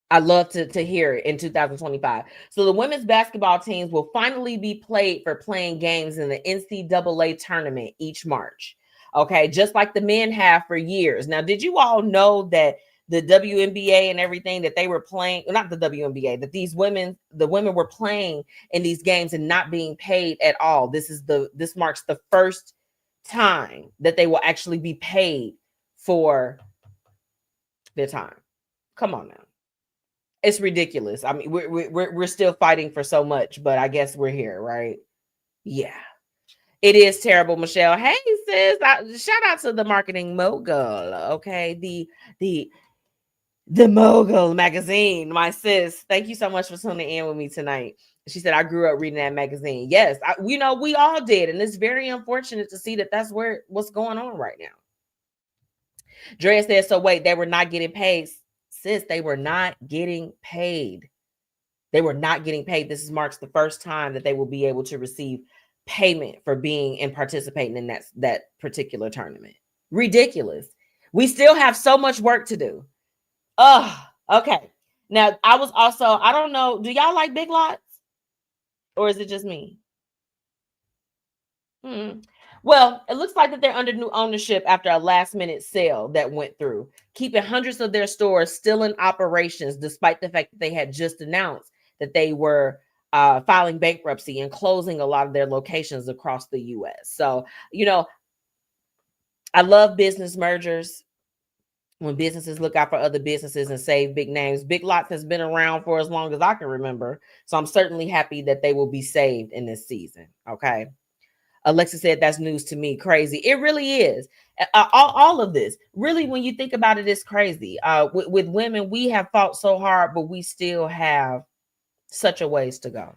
[SPEAKER 1] I love to hear it in 2025. So the women's basketball teams will finally be played for playing games in the NCAA tournament each March. Okay, just like the men have for years. Now, did you all know that the WNBA and everything that they were playing, not the WNBA, that the women were playing in these games and not being paid at all? This marks the first time that they will actually be paid for their time. Come on now. It's ridiculous. I mean, we're still fighting for so much, but I guess we're here, right? Yeah, it is terrible, Michelle. Hey, sis, shout out to the marketing mogul. Okay, the mogul magazine, my sis. Thank you so much for tuning in with me tonight. She said I grew up reading that magazine. Yes, we all did, and it's very unfortunate to see that that's what's going on right now. Drea said, so wait, they were not getting paid. Sis, they were not getting paid. They were not getting paid. This marks the first time that they will be able to receive payment for being and participating in that particular tournament. Ridiculous. We still have so much work to do. Okay. Now, I don't know, do y'all like Big Lots? Or is it just me? Well, it looks like that they're under new ownership after a last-minute sale that went through, keeping hundreds of their stores still in operations, despite the fact that they had just announced that they were filing bankruptcy and closing a lot of their locations across the U.S. So, I love business mergers. When businesses look out for other businesses and save big names. Big Lots has been around for as long as I can remember. So I'm certainly happy that they will be saved in this season. Okay. Alexa said, that's news to me. Crazy. It really is. All of this, really, when you think about it, it's crazy. With women, we have fought so hard, but we still have such a ways to go.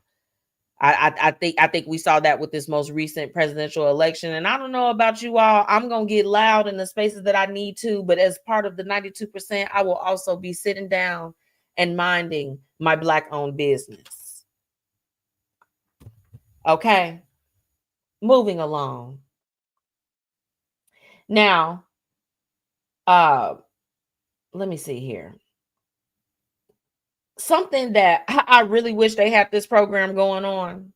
[SPEAKER 1] I think we saw that with this most recent presidential election. And I don't know about you all. I'm going to get loud in the spaces that I need to. But as part of the 92%, I will also be sitting down and minding my Black-owned business. Okay. Moving along. Now, let me see here. Something that I really wish they had this program going on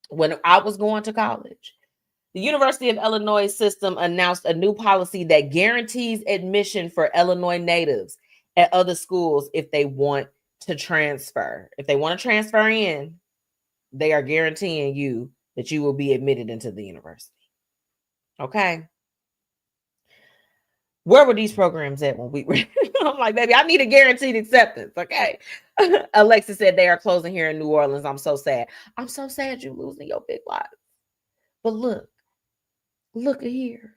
[SPEAKER 1] when I was going to college. The University of Illinois system announced a new policy that guarantees admission for Illinois natives at other schools if they want to transfer. If they want to transfer in, they are guaranteeing you that you will be admitted into the university. Okay. Where were these programs at when we were? I'm like, baby, I need a guaranteed acceptance. Okay. Alexa said they are closing here in New Orleans. I'm so sad. I'm so sad you're losing your Big Lots. But look at here.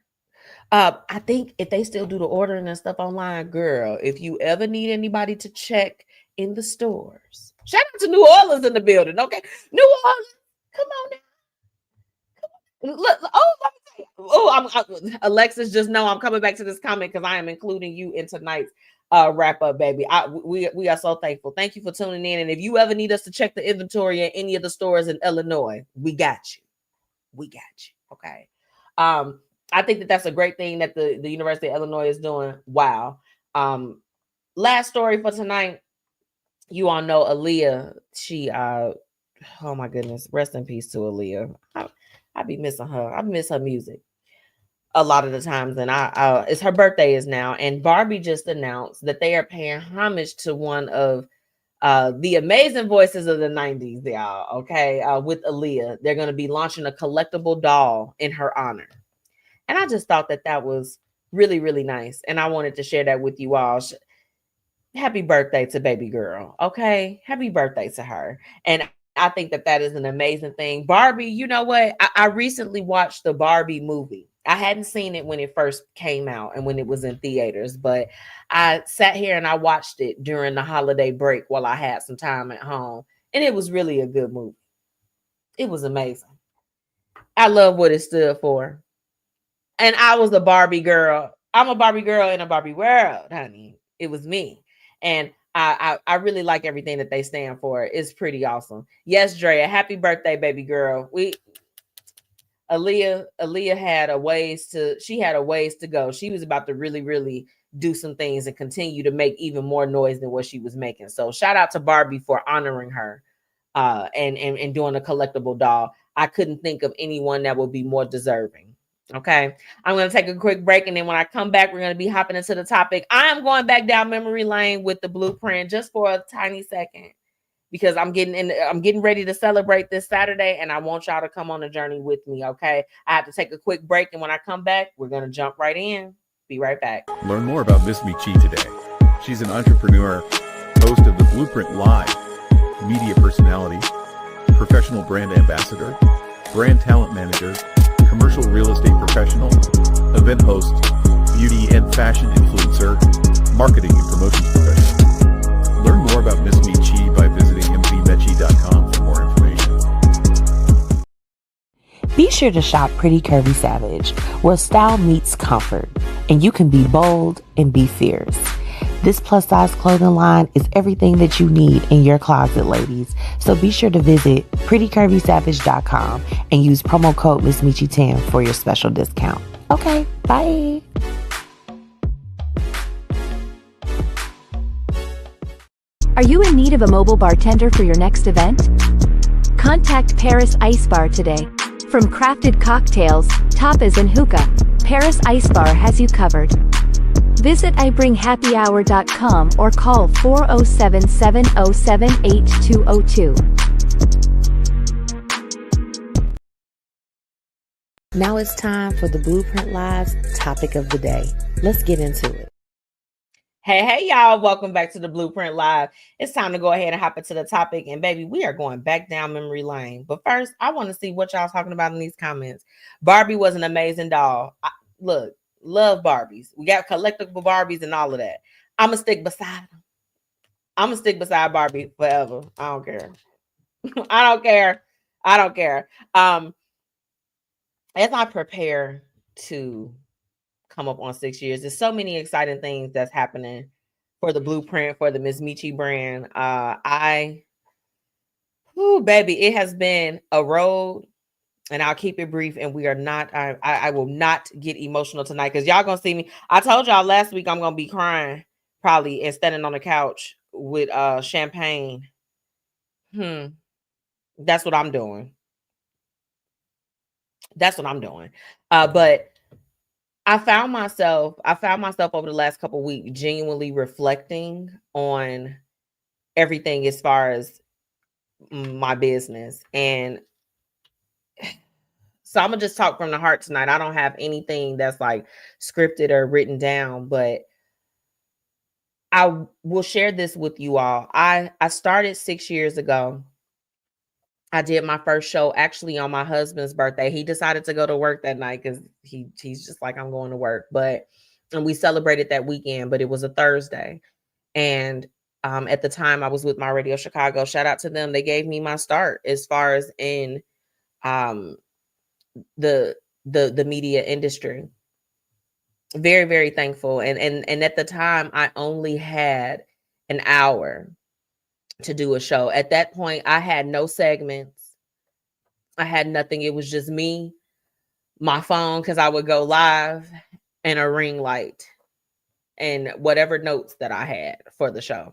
[SPEAKER 1] I think if they still do the ordering and stuff online, girl, if you ever need anybody to check in the stores, shout out to New Orleans in the building. Okay. New Orleans, come on now. Look, let me tell you. Alexis, just know I'm coming back to this comment because I am including you in tonight's wrap up, baby. We are so thankful. Thank you for tuning in. And if you ever need us to check the inventory at any of the stores in Illinois, we got you. We got you. Okay. I think that that's a great thing that the University of Illinois is doing. Wow. Last story for tonight. You all know Aaliyah. She oh my goodness, rest in peace to Aaliyah. I be missing her. I miss her music a lot of the times. And it's her birthday is now. And Barbie just announced that they are paying homage to one of the amazing voices of the 90s, y'all. Okay. With Aaliyah. They're going to be launching a collectible doll in her honor. And I just thought that was really, really nice. And I wanted to share that with you all. Happy birthday to baby girl. Okay. Happy birthday to her. And I think that is an amazing thing. Barbie, you know what? I recently watched the Barbie movie. I hadn't seen it when it first came out and when it was in theaters, but I sat here and I watched it during the holiday break while I had some time at home. And it was really a good movie. It was amazing. I love what it stood for. And I was a Barbie girl. I'm a Barbie girl in a Barbie world, honey. It was me. And I really like everything that they stand for. It's pretty awesome. Yes, Drea, happy birthday, baby girl. Aaliyah had a ways to go. She was about to really, really do some things and continue to make even more noise than what she was making. So shout out to Barbie for honoring her and doing a collectible doll. I couldn't think of anyone that would be more deserving. Okay, I'm going to take a quick break, and then when I come back, we're going to be hopping into the topic. I am going back down memory lane with the blueprint just for a tiny second, because I'm getting ready to celebrate this Saturday, and I want y'all to come on the journey with me. Okay, I have to take a quick break, and when I come back, we're going to jump right in. Be right back.
[SPEAKER 7] Learn more about MzMetchi today. She's an entrepreneur, host of the Blueprint Live, media personality, professional brand ambassador, brand talent manager, commercial real estate professional, event host, beauty and fashion influencer, marketing and promotions professional. Learn more about MzMetchi by visiting MzMetchi.com for more information.
[SPEAKER 6] Be sure to shop Pretty Curvy Savage, where style meets comfort, and you can be bold and be fierce. This plus-size clothing line is everything that you need in your closet, ladies. So be sure to visit prettycurvysavage.com and use promo code MzMetchi10 for your special discount. Okay, bye.
[SPEAKER 5] Are you in need of a mobile bartender for your next event? Contact Paris Ice Bar today. From crafted cocktails, tapas and hookah, Paris Ice Bar has you covered. Visit ibringhappyhour.com or call 407-707-8202.
[SPEAKER 6] Now it's time for the Blueprint Live's topic of the day. Let's get into it.
[SPEAKER 1] Hey, y'all. Welcome back to the Blueprint Live. It's time to go ahead and hop into the topic. And baby, we are going back down memory lane. But first, I want to see what y'all talking about in these comments. Barbie was an amazing doll. Look, love Barbies. We got collectible Barbies and all of that. I'm going to stick beside them. I'm going to stick beside Barbie forever. I don't care. I don't care. I don't care. As I prepare to come up on 6 years, there's so many exciting things that's happening for the Blueprint, for the MzMetchi brand. Baby, it has been a road, and I'll keep it brief. And we are not, I will not get emotional tonight, because y'all gonna see me. I told y'all last week I'm gonna be crying probably and standing on the couch with champagne. That's what I'm doing. That's what I'm doing. But I found myself over the last couple of weeks genuinely reflecting on everything as far as my business. And so I'm gonna just talk from the heart tonight. I don't have anything that's like scripted or written down, but I will share this with you all. I started 6 years ago. I did my first show actually on my husband's birthday. He decided to go to work that night because he's just like, I'm going to work. And we celebrated that weekend, but it was a Thursday. And at the time I was with my Radio Chicago. Shout out to them. They gave me my start as far as in the media industry. Very, very thankful. And at the time I only had an hour to do a show. At that point, I had no segments. I had nothing. It was just me, my phone, because I would go live, and a ring light and whatever notes that I had for the show.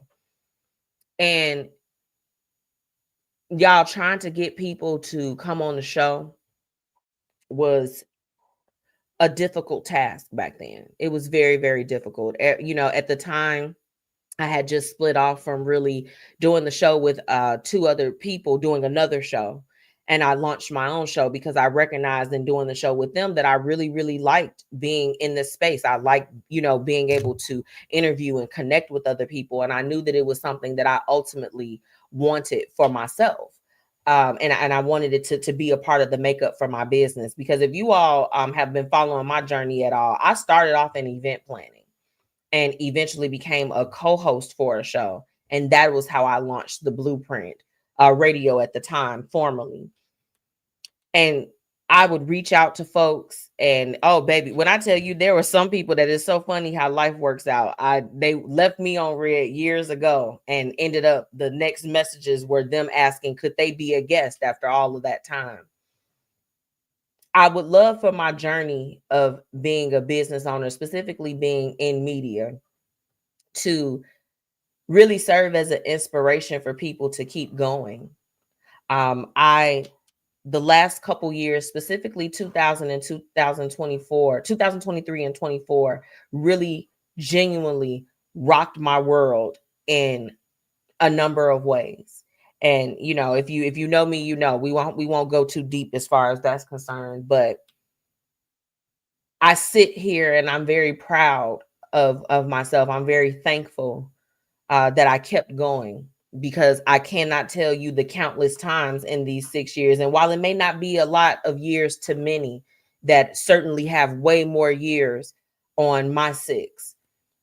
[SPEAKER 1] And y'all, trying to get people to come on the show was a difficult task back then. It was very, very difficult. At the time, I had just split off from really doing the show with two other people doing another show. And I launched my own show because I recognized in doing the show with them that I really, really liked being in this space. I liked, being able to interview and connect with other people. And I knew that it was something that I ultimately wanted for myself. And I wanted it to be a part of the makeup for my business. Because if you all have been following my journey at all, I started off in event planning and eventually became a co-host for a show. And that was how I launched the Blueprint radio at the time, formally. And I would reach out to folks, and oh baby, when I tell you there were some people that is so funny how life works out. They left me on red years ago and ended up the next messages were them asking could they be a guest after all of that time. I would love for my journey of being a business owner, specifically being in media, to really serve as an inspiration for people to keep going. The last couple years, specifically 2000 and 2024, 2023 and 24, really genuinely rocked my world in a number of ways. And you know, if you know me, you know we won't go too deep as far as that's concerned, but I sit here and I'm very proud of myself. I'm very thankful that I kept going, because I cannot tell you the countless times in these 6 years. And while it may not be a lot of years to many that certainly have way more years on my 6,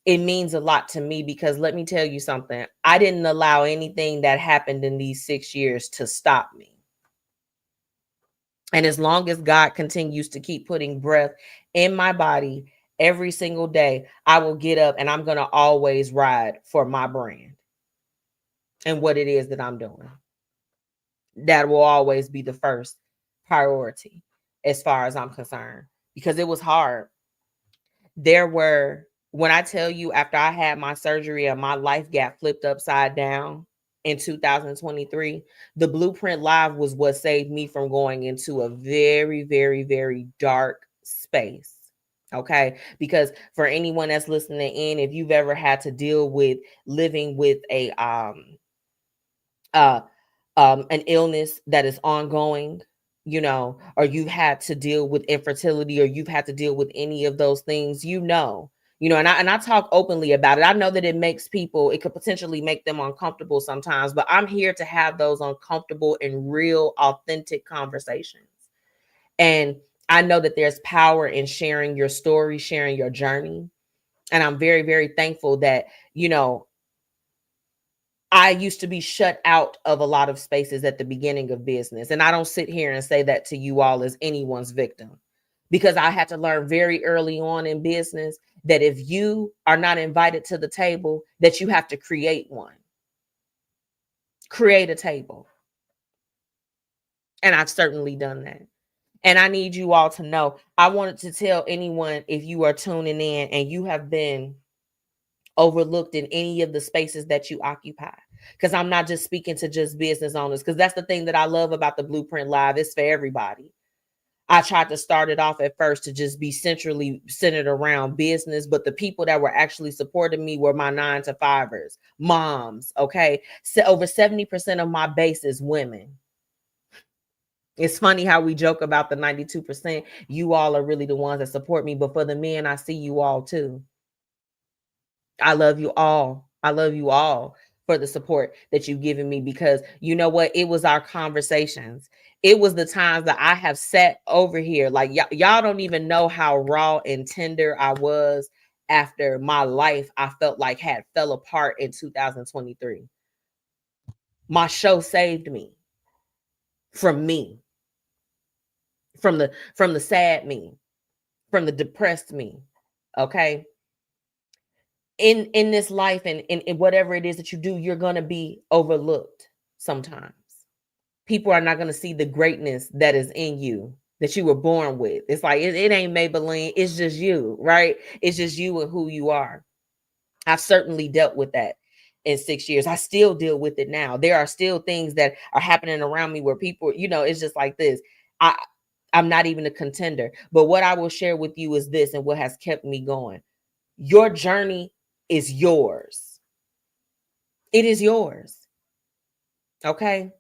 [SPEAKER 1] it means a lot to me, because let me tell you something. I didn't allow anything that happened in these 6 years to stop me. And as long as God continues to keep putting breath in my body every single day, I will get up and I'm going to always ride for my brand and what it is that I'm doing. That will always be the first priority as far as I'm concerned, because it was hard. When I tell you, after I had my surgery and my life got flipped upside down in 2023, the Blueprint Live was what saved me from going into a very, very, very dark space. Okay. Because for anyone that's listening in, if you've ever had to deal with living with an illness that is ongoing, you know, or you've had to deal with infertility, or you've had to deal with any of those things, you know, and I talk openly about it. I know that it could potentially make them uncomfortable sometimes, but I'm here to have those uncomfortable and real, authentic conversations. And I know that there's power in sharing your story, sharing your journey. And I'm very, very thankful that, I used to be shut out of a lot of spaces at the beginning of business. And I don't sit here and say that to you all as anyone's victim, because I had to learn very early on in business that if you are not invited to the table, that you have to create one. Create a table. And I've certainly done that. And I need you all to know, I wanted to tell anyone, if you are tuning in and you have been overlooked in any of the spaces that you occupy, because I'm not just speaking to just business owners, because that's the thing that I love about the Blueprint Live. It's for everybody. I tried to start it off at first to just be centrally centered around business, but the people that were actually supporting me were my 9-to-5ers, moms. Okay. So over 70% of my base is women. It's funny how we joke about the 92%. You all are really the ones that support me, but for the men, I see you all too. I love you all. I love you all for the support that you've given me, because you know what? It was our conversations. It was the times that I have sat over here. Like y'all don't even know how raw and tender I was after my life, I felt like had fell apart in 2023. My show saved me, from the sad me, from the depressed me. Okay. In this life and in whatever it is that you do, you're going to be overlooked sometimes. People are not going to see the greatness that is in you, that you were born with. It's like, it ain't Maybelline. It's just you, right? It's just you and who you are. I've certainly dealt with that in 6 years. I still deal with it now. There are still things that are happening around me where people, it's just like this. I'm not even a contender. But what I will share with you is this, and what has kept me going. Your journey is yours. It is yours. Okay.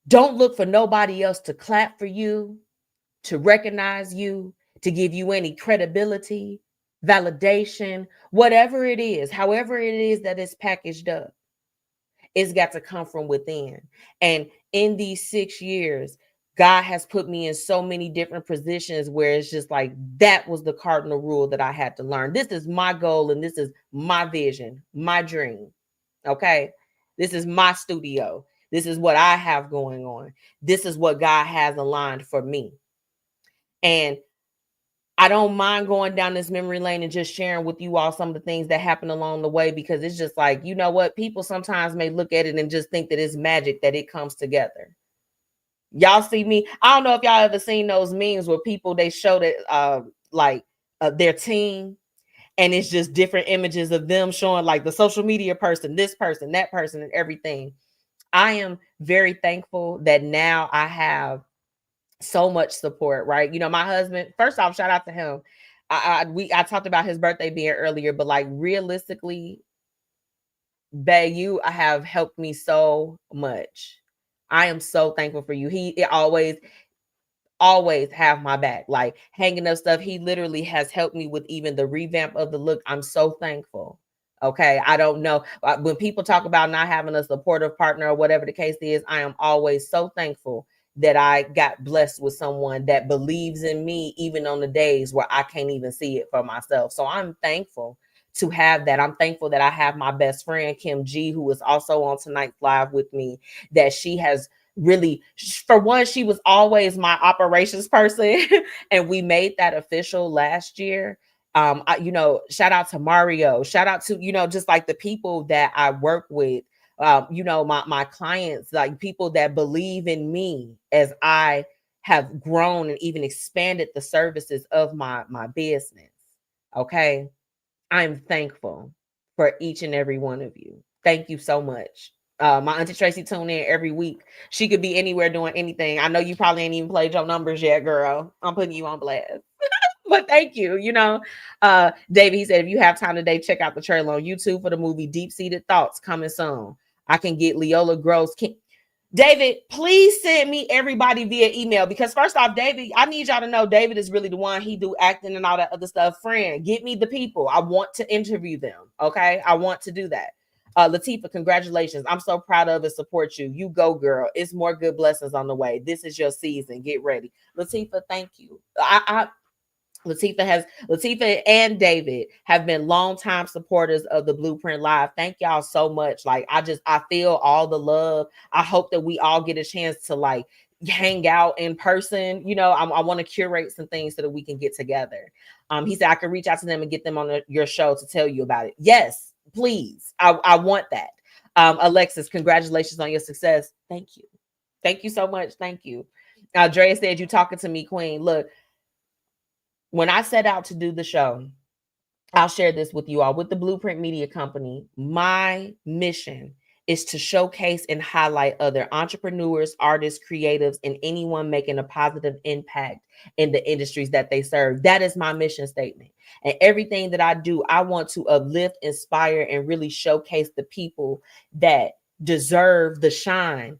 [SPEAKER 1] Don't look for nobody else to clap for you, to recognize you, to give you any credibility, validation, whatever it is, however it is that it's packaged up. It's got to come from within. And in these 6 years, God has put me in so many different positions where it's just like, that was the cardinal rule that I had to learn. This is my goal, and this is my vision, my dream. Okay. This is my studio. This is what I have going on. This is what God has aligned for me. And I don't mind going down this memory lane and just sharing with you all some of the things that happened along the way, because it's just like, you know what? People sometimes may look at it and just think that it's magic that it comes together. Y'all see me? I don't know if y'all ever seen those memes where people, they show that their team, and it's just different images of them showing like the social media person, this person, that person, and everything. I am very thankful that now I have so much support, right? You know, my husband, first off, shout out to him. I talked about his birthday being earlier, but like realistically, babe, you have helped me so much. I am so thankful for you. He always have my back, like hanging up stuff. He literally has helped me with even the revamp of the look. I'm so thankful. Okay. I don't know. When people talk about not having a supportive partner or whatever the case is, I am always so thankful that I got blessed with someone that believes in me, even on the days where I can't even see it for myself. So I'm thankful to have that. I'm thankful that I have my best friend, Kim G, who is also on tonight's live with me, that she has really, for one, she was always my operations person. And we made that official last year. Shout out to Mario, shout out to, just like the people that I work with, my clients, like people that believe in me as I have grown and even expanded the services of my business. Okay. I'm thankful for each and every one of you. Thank you so much. My auntie Tracy tune in every week. She could be anywhere doing anything. I know you probably ain't even played your numbers yet, girl. I'm putting you on blast. But thank you. David, he said, if you have time today, check out the trailer on YouTube for the movie Deep Seated Thoughts, coming soon. I can get Leola Gross. David, please send me everybody via email, because first off, David, I need y'all to know David is really the one. He do acting and all that other stuff. Friend, get me the people. I want to interview them. Okay. I want to do that. Latifah, congratulations. I'm so proud of and support you. You go, girl. It's more good blessings on the way. This is your season. Get ready. Latifah, thank you. Latifah and David have been longtime supporters of the Blueprint Live. Thank y'all so much. Like, I feel all the love. I hope that we all get a chance to like hang out in person. I want to curate some things so that we can get together. He said I could reach out to them and get them on your show to tell you about it. Yes, please. I want that. Alexis, congratulations on your success. Thank you. Thank you so much. Thank you. Drea said, you talking to me, Queen. Look, when I set out to do the show, I'll share this with you all. With the Blueprint Media Company, my mission is to showcase and highlight other entrepreneurs, artists, creatives, and anyone making a positive impact in the industries that they serve. That is my mission statement. And everything that I do, I want to uplift, inspire, and really showcase the people that deserve the shine,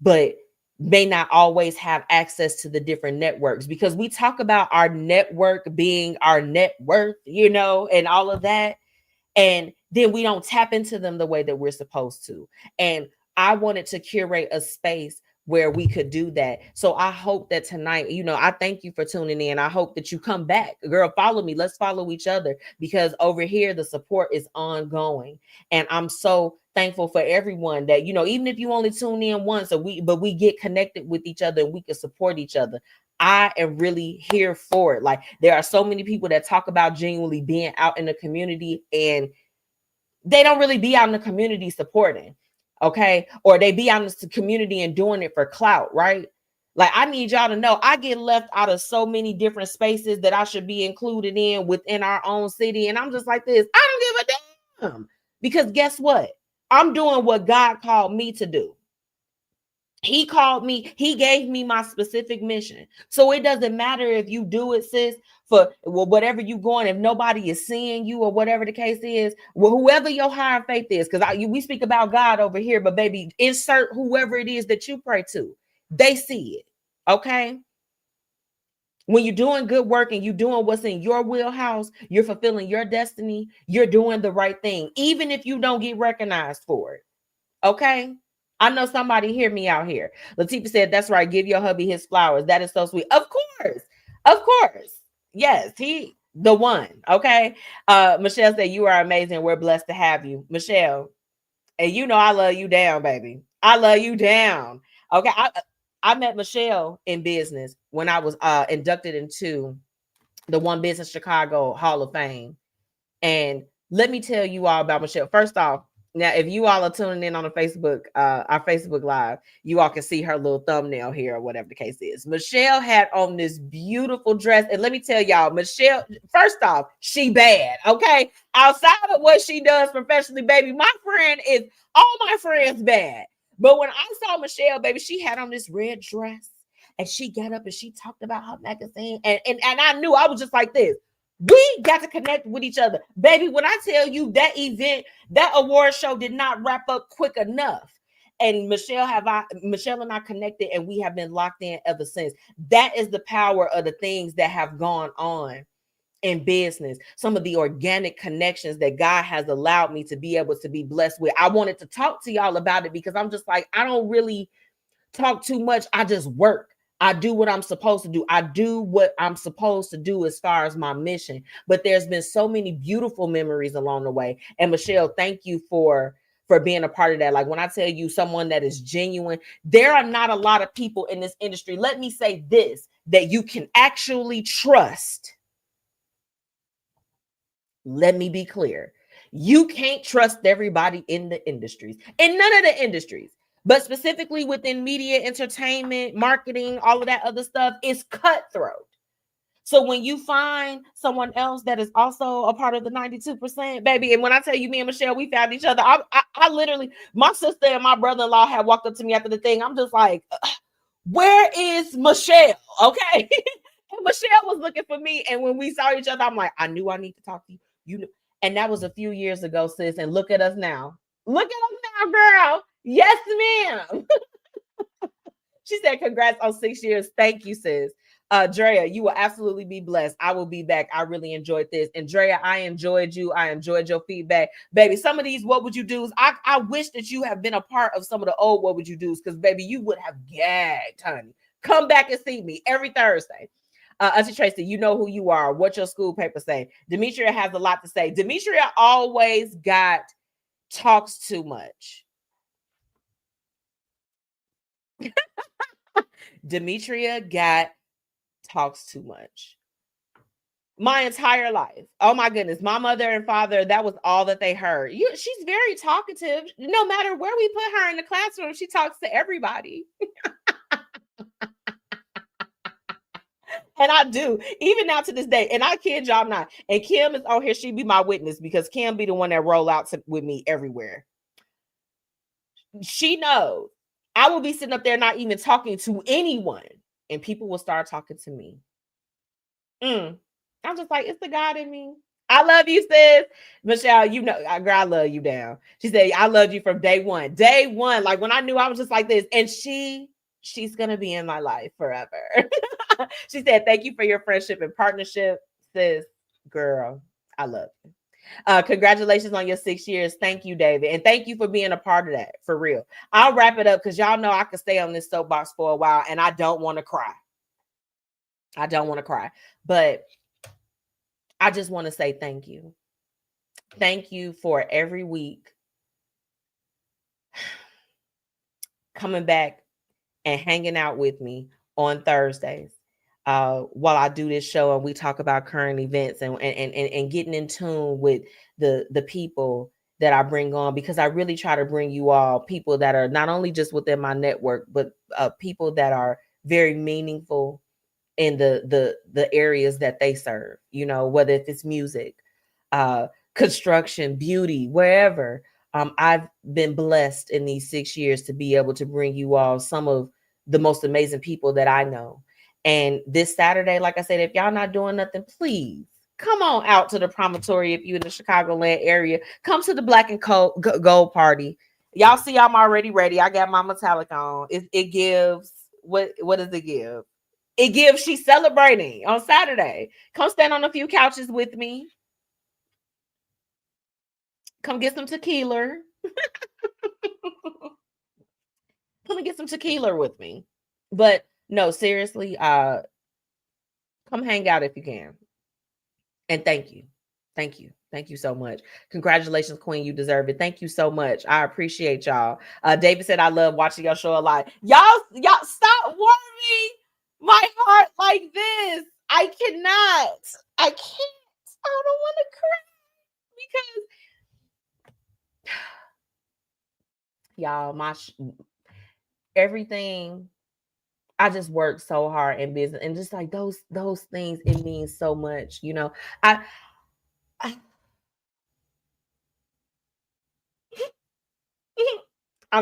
[SPEAKER 1] but may not always have access to the different networks, because we talk about our network being our net worth, and all of that. And then we don't tap into them the way that we're supposed to. And I wanted to curate a space where we could do that. So I hope that tonight, I thank you for tuning in. I hope that you come back. Girl, follow me. Let's follow each other, because over here, the support is ongoing. And I'm so thankful for everyone that, even if you only tune in once, but we get connected with each other and we can support each other. I am really here for it. Like, there are so many people that talk about genuinely being out in the community, and they don't really be out in the community supporting. Okay. Or they be out in the community and doing it for clout, right? Like, I need y'all to know I get left out of so many different spaces that I should be included in within our own city. And I'm just like this. I don't give a damn, because guess what? I'm doing what God called me to do. He called me. He gave me my specific mission. So it doesn't matter if you do it, sis, for whatever you going, if nobody is seeing you or whatever the case is, whoever your higher faith is, because we speak about God over here, but baby, insert whoever it is that you pray to. They see it. Okay. When you're doing good work and you're doing what's in your wheelhouse, you're fulfilling your destiny, you're doing the right thing, even if you don't get recognized for it. Okay. I know somebody hear me out here. Latifah said, that's right. Give your hubby his flowers. That is so sweet. Of course. Of course. Yes. He the one. Okay. Michelle said, you are amazing. We're blessed to have you. Michelle. And I love you down, baby. I love you down. Okay. I met Michelle in business when I was inducted into the One Business Chicago Hall of Fame. And let me tell you all about Michelle. First off, now if you all are tuning in on the Facebook, our Facebook Live, you all can see her little thumbnail here or whatever the case is. Michelle had on this beautiful dress. And let me tell y'all, Michelle, first off, she bad. Okay. Outside of what she does professionally, baby, my friend is all my friends bad. But when I saw Michelle, baby, she had on this red dress and she got up and she talked about her magazine. And I knew, I was just like this. We got to connect with each other. Baby, when I tell you that event, that award show did not wrap up quick enough. And Michelle and I connected, and we have been locked in ever since. That is the power of the things that have gone on in business. Some of the organic connections that God has allowed me to be able to be blessed with. I wanted to talk to y'all about it because I'm just like, I don't really talk too much. I just work. I do what I'm supposed to do. I do what I'm supposed to do as far as my mission. But there's been so many beautiful memories along the way. And Michelle, thank you for being a part of that. Like when I tell you someone that is genuine, there are not a lot of people in this industry. Let me say this, that you can actually trust. Let me be clear. You can't trust everybody in the industries, in none of the industries. But specifically within media, entertainment, marketing, all of that other stuff is cutthroat. So when you find someone else that is also a part of the 92%, baby, and when I tell you, me and Michelle, we found each other. I literally, my sister and my brother-in-law had walked up to me after the thing. I'm just like, where is Michelle? Okay. And Michelle was looking for me. And when we saw each other, I'm like, I knew I need to talk to you. You know, and that was a few years ago, sis. And look at us now. Look at us now, girl. Yes, ma'am. She said, congrats on 6 years. Thank you, sis. Drea, you will absolutely be blessed. I will be back. I really enjoyed this. And Drea, I enjoyed you. I enjoyed your feedback. Baby, some of these what would you do's, I wish that you have been a part of some of the old what would you do's, because baby, you would have gagged, honey. Come back and see me every Thursday. Auntie Tracy, you know who you are. What your school paper say. Demetria has a lot to say. Demetria always talks too much. Demetria talks too much. My entire life. Oh my goodness. My mother and father, that was all that they heard. She's very talkative. No matter where we put her in the classroom, she talks to everybody. And I do, even now to this day. And I kid y'all not. And Kim is on here. She be my witness because Kim be the one that roll out with me everywhere. She knows. I will be sitting up there not even talking to anyone. And people will start talking to me. I'm just like, it's the God in me. I love you, sis. Michelle, you know, girl, I love you down. She said, I loved you from day one. Day one. Like when I knew, I was just like this. And she's going to be in my life forever. She said, thank you for your friendship and partnership, sis. Girl, I love you. Congratulations on your 6 years. Thank you, David. And thank you for being a part of that, for real. I'll wrap it up because y'all know I could stay on this soapbox for a while and I don't want to cry. I don't want to cry. But I just want to say thank you. Thank you for every week coming back and hanging out with me on Thursdays while I do this show and we talk about current events and getting in tune with the people that I bring on, because I really try to bring you all people that are not only just within my network, but people that are very meaningful in the areas that they serve, you know, whether if it's music, construction, beauty, wherever. I've been blessed in these 6 years to be able to bring you all some of the most amazing people that I know. And this Saturday, like I said, if y'all not doing nothing, please come on out to the promontory. If you're in the Chicagoland area, come to the Black and Gold party. Y'all see I'm already ready. I got my metallic on. It gives, what does it give? It gives, she's celebrating on Saturday. Come stand on a few couches with me. Come get some tequila. Come and get some tequila with me. But no, seriously, come hang out if you can. And thank you. Thank you. Thank you so much. Congratulations, Queen. You deserve it. Thank you so much. I appreciate y'all. David said, I love watching your show a lot. Y'all stop warming my heart like this. I cannot. I can't. I don't want to cry because y'all, everything. I just work so hard in business, and just like those things, it means so much. You know, I'm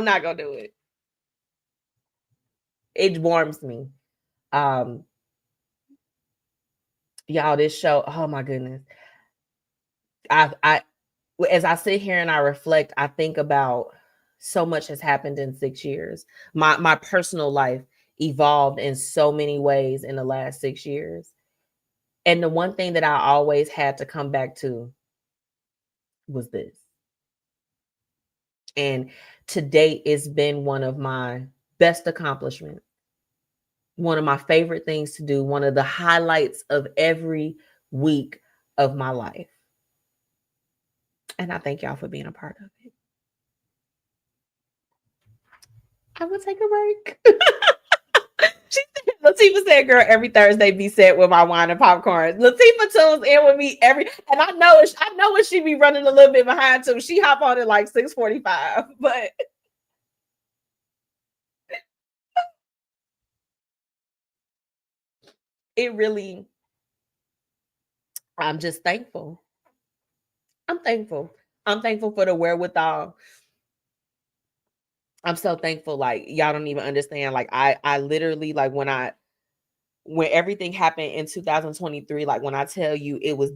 [SPEAKER 1] not gonna do it. It warms me. Y'all, this show, oh my goodness. I as I sit here and I reflect, I think about so much has happened in 6 years. My personal life evolved in so many ways in the last 6 years. And the one thing that I always had to come back to was this. And to date, it's been one of my best accomplishments, one of my favorite things to do, one of the highlights of every week of my life. And I thank y'all for being a part of it. I will take a break. Latifah said, girl, every Thursday be set with my wine and popcorn. Latifah tunes in with me and I know when she be running a little bit behind too. She hop on at like 6:45, but it really, I'm just thankful. I'm thankful for the wherewithal. I'm so thankful. Like, y'all don't even understand. Like, I literally, like, when everything happened in 2023, like, when I tell you it was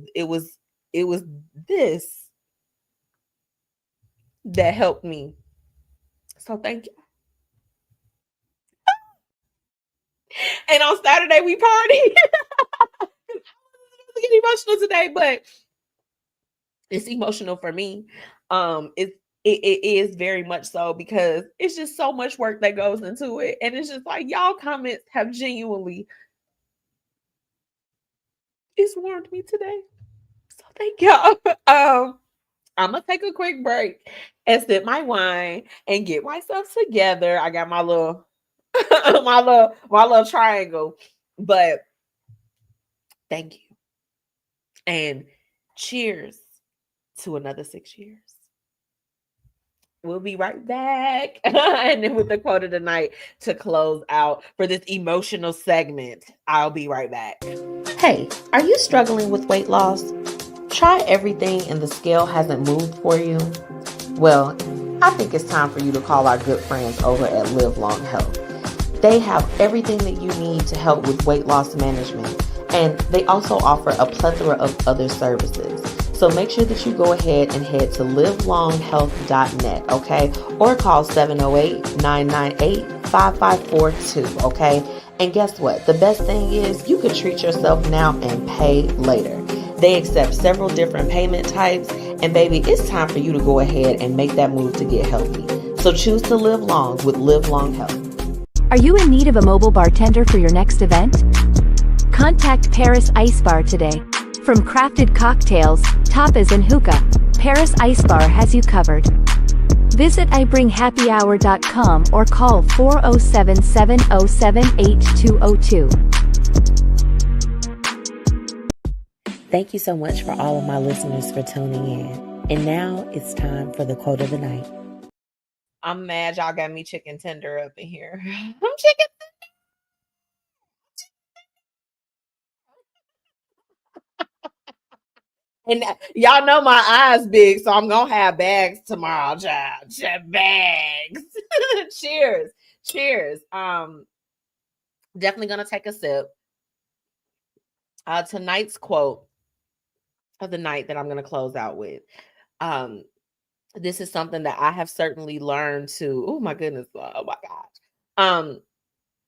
[SPEAKER 1] this that helped me. So thank you. And on Saturday we party. I'm getting emotional today, but it's emotional for me. It is very much so, because it's just so much work that goes into it. And it's just like, y'all comments have genuinely, it's warmed me today. So thank y'all. I'm gonna take a quick break and sip my wine and get myself together. I got my little my little triangle. But thank you. And cheers to another 6 years. We'll be right back. And then with the quote of the night to close out for this emotional segment. I'll be right back. Hey, are you struggling with weight loss? Try everything and the scale hasn't moved for you? Well, I think it's time for you to call our good friends over at Live Long Health. They have everything that you need to help with weight loss management, and they also offer a plethora of other services. So make sure that you go ahead and head to livelonghealth.net, okay? Or call 708-998-5542, okay? And guess what? The best thing is you could treat yourself now and pay later. They accept several different payment types, and baby, it's time for you to go ahead and make that move to get healthy. So choose to live long with Live Long Health.
[SPEAKER 5] Are you in need of a mobile bartender for your next event? Contact Paris Ice Bar today. From crafted cocktails, tapas and hookah, Paris Ice Bar has you covered. Visit ibringhappyhour.com or call 407-707-8202.
[SPEAKER 6] Thank you so much for all of my listeners for tuning in. And now it's time for the quote of the night.
[SPEAKER 1] I'm mad y'all got me chicken tender up in here. I'm chicken tender. And y'all know my eyes big, so I'm gonna have bags tomorrow, child. Bags. Cheers. Cheers. Definitely gonna take a sip. Tonight's quote of the night that I'm gonna close out with. This is something that I have certainly learned to, oh my goodness, oh my gosh.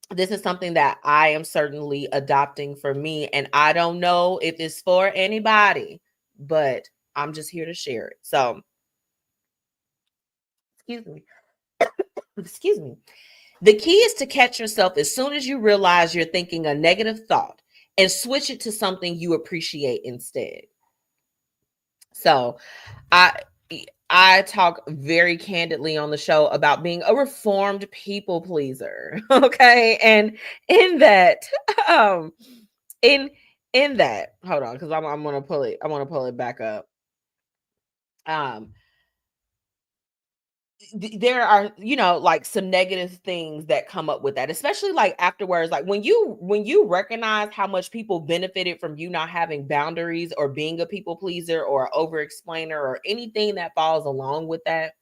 [SPEAKER 1] This is something that I am certainly adopting for me, and I don't know if it's for anybody, but I'm just here to share it. So, excuse me. Excuse me. The key is to catch yourself as soon as you realize you're thinking a negative thought and switch it to something you appreciate instead. So I talk very candidly on the show about being a reformed people pleaser. Okay. And in that, um, in that, hold on, because I'm gonna pull it, I want to pull it back up. There are, like some negative things that come up with that, especially like afterwards, like when you recognize how much people benefited from you not having boundaries or being a people pleaser or over explainer or anything that falls along with that,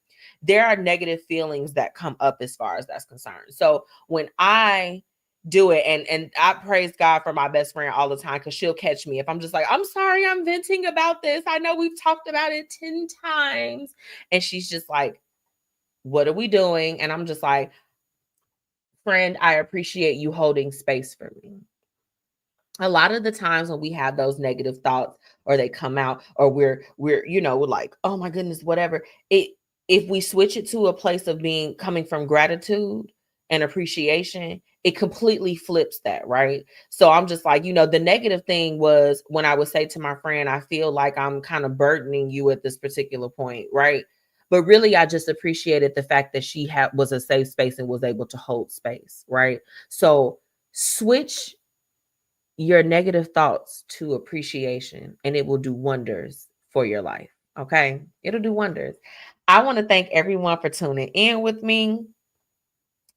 [SPEAKER 1] there are negative feelings that come up as far as that's concerned. So when I do it, and I praise God for my best friend all the time, because she'll catch me if I'm just like, I'm sorry, I'm venting about this, I know we've talked about it 10 times, and she's just like, what are we doing? And I'm just like, friend, I appreciate you holding space for me. A lot of the times when we have those negative thoughts or they come out, or we're we're like, oh my goodness, whatever, if we switch it to a place of coming from gratitude and appreciation, it completely flips that, right? So I'm just like, the negative thing was when I would say to my friend, I feel like I'm kind of burdening you at this particular point, right? But really, I just appreciated the fact that she was a safe space and was able to hold space, right? So switch your negative thoughts to appreciation, and it will do wonders for your life. Okay. It'll do wonders. I want to thank everyone for tuning in with me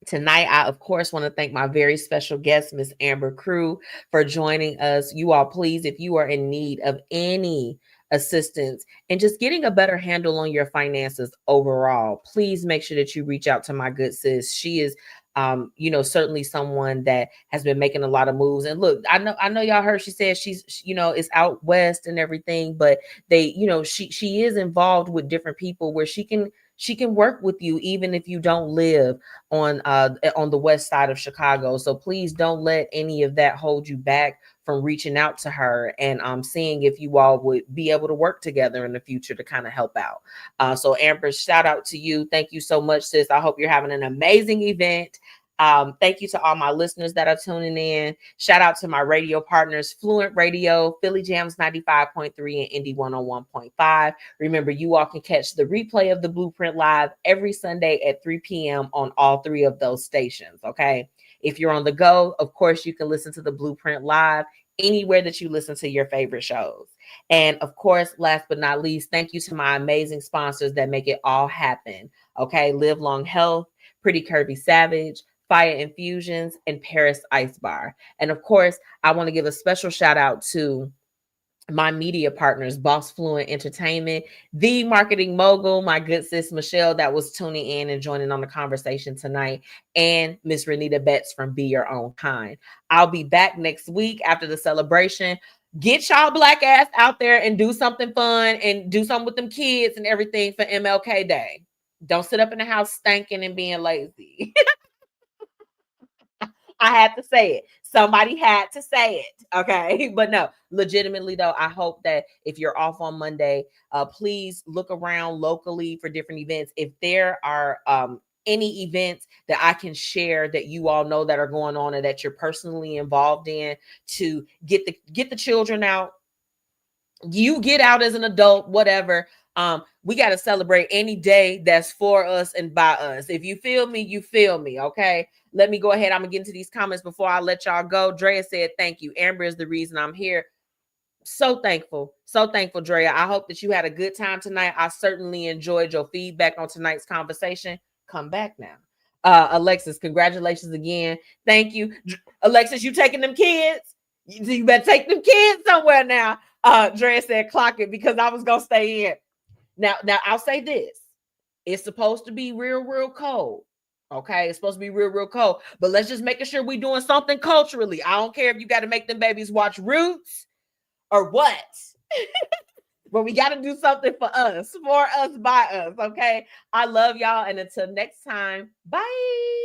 [SPEAKER 1] tonight. I, of course, want to thank my very special guest, Miss Amber Crew, for joining us. You all, please, if you are in need of any assistance and just getting a better handle on your finances overall, please make sure that you reach out to my good sis. She is certainly someone that has been making a lot of moves. And look, I know y'all heard she said she's, is out west and everything, but she is involved with different people where she can work with you even if you don't live on the west side of Chicago. So please don't let any of that hold you back from reaching out to her and seeing if you all would be able to work together in the future to kind of help out. So Amber, shout out to you. Thank you so much, sis. I hope you're having an amazing event. Thank you to all my listeners that are tuning in. Shout out to my radio partners, Fluent Radio, Philly Jams 95.3 and Indy 101.5. Remember, you all can catch the replay of the Blueprint Live every Sunday at 3 p.m. on all three of those stations, okay? If you're on the go, of course, you can listen to the Blueprint Live anywhere that you listen to your favorite shows. And of course, last but not least, thank you to my amazing sponsors that make it all happen, okay? Live Long Health, Pretty Curvy Savage, Fiya Infusions, and Paris Ice Bar. And of course, I want to give a special shout out to my media partners, BossFluent Entertainment, the marketing mogul, my good sis Michelle, that was tuning in and joining on the conversation tonight, and Miss Renita Betts from Be Your Own Kind. I'll be back next week after the celebration. Get y'all black ass out there and do something fun and do something with them kids and everything for MLK Day. Don't sit up in the house stinking and being lazy. I had to say it. Somebody had to say it. Okay. But no, legitimately though, I hope that if you're off on Monday, please look around locally for different events. If there are any events that I can share that you all know that are going on and that you're personally involved in, to get the children out, you get out as an adult, whatever. We got to celebrate any day that's for us and by us. If you feel me, you feel me. Okay. Let me go ahead. I'm gonna get into these comments before I let y'all go. Drea said, thank you. Amber is the reason I'm here. So thankful. So thankful, Drea. I hope that you had a good time tonight. I certainly enjoyed your feedback on tonight's conversation. Come back now. Alexis, congratulations again. Thank you. Alexis, you taking them kids? You better take them kids somewhere now. Drea said, clock it, because I was gonna stay in. Now I'll say this. It's supposed to be real cold. Okay, it's supposed to be real cold. But let's just make sure we're doing something culturally. I don't care if you got to make them babies watch Roots or what. But we got to do something for us, by us. Okay. I love y'all. And until next time, bye.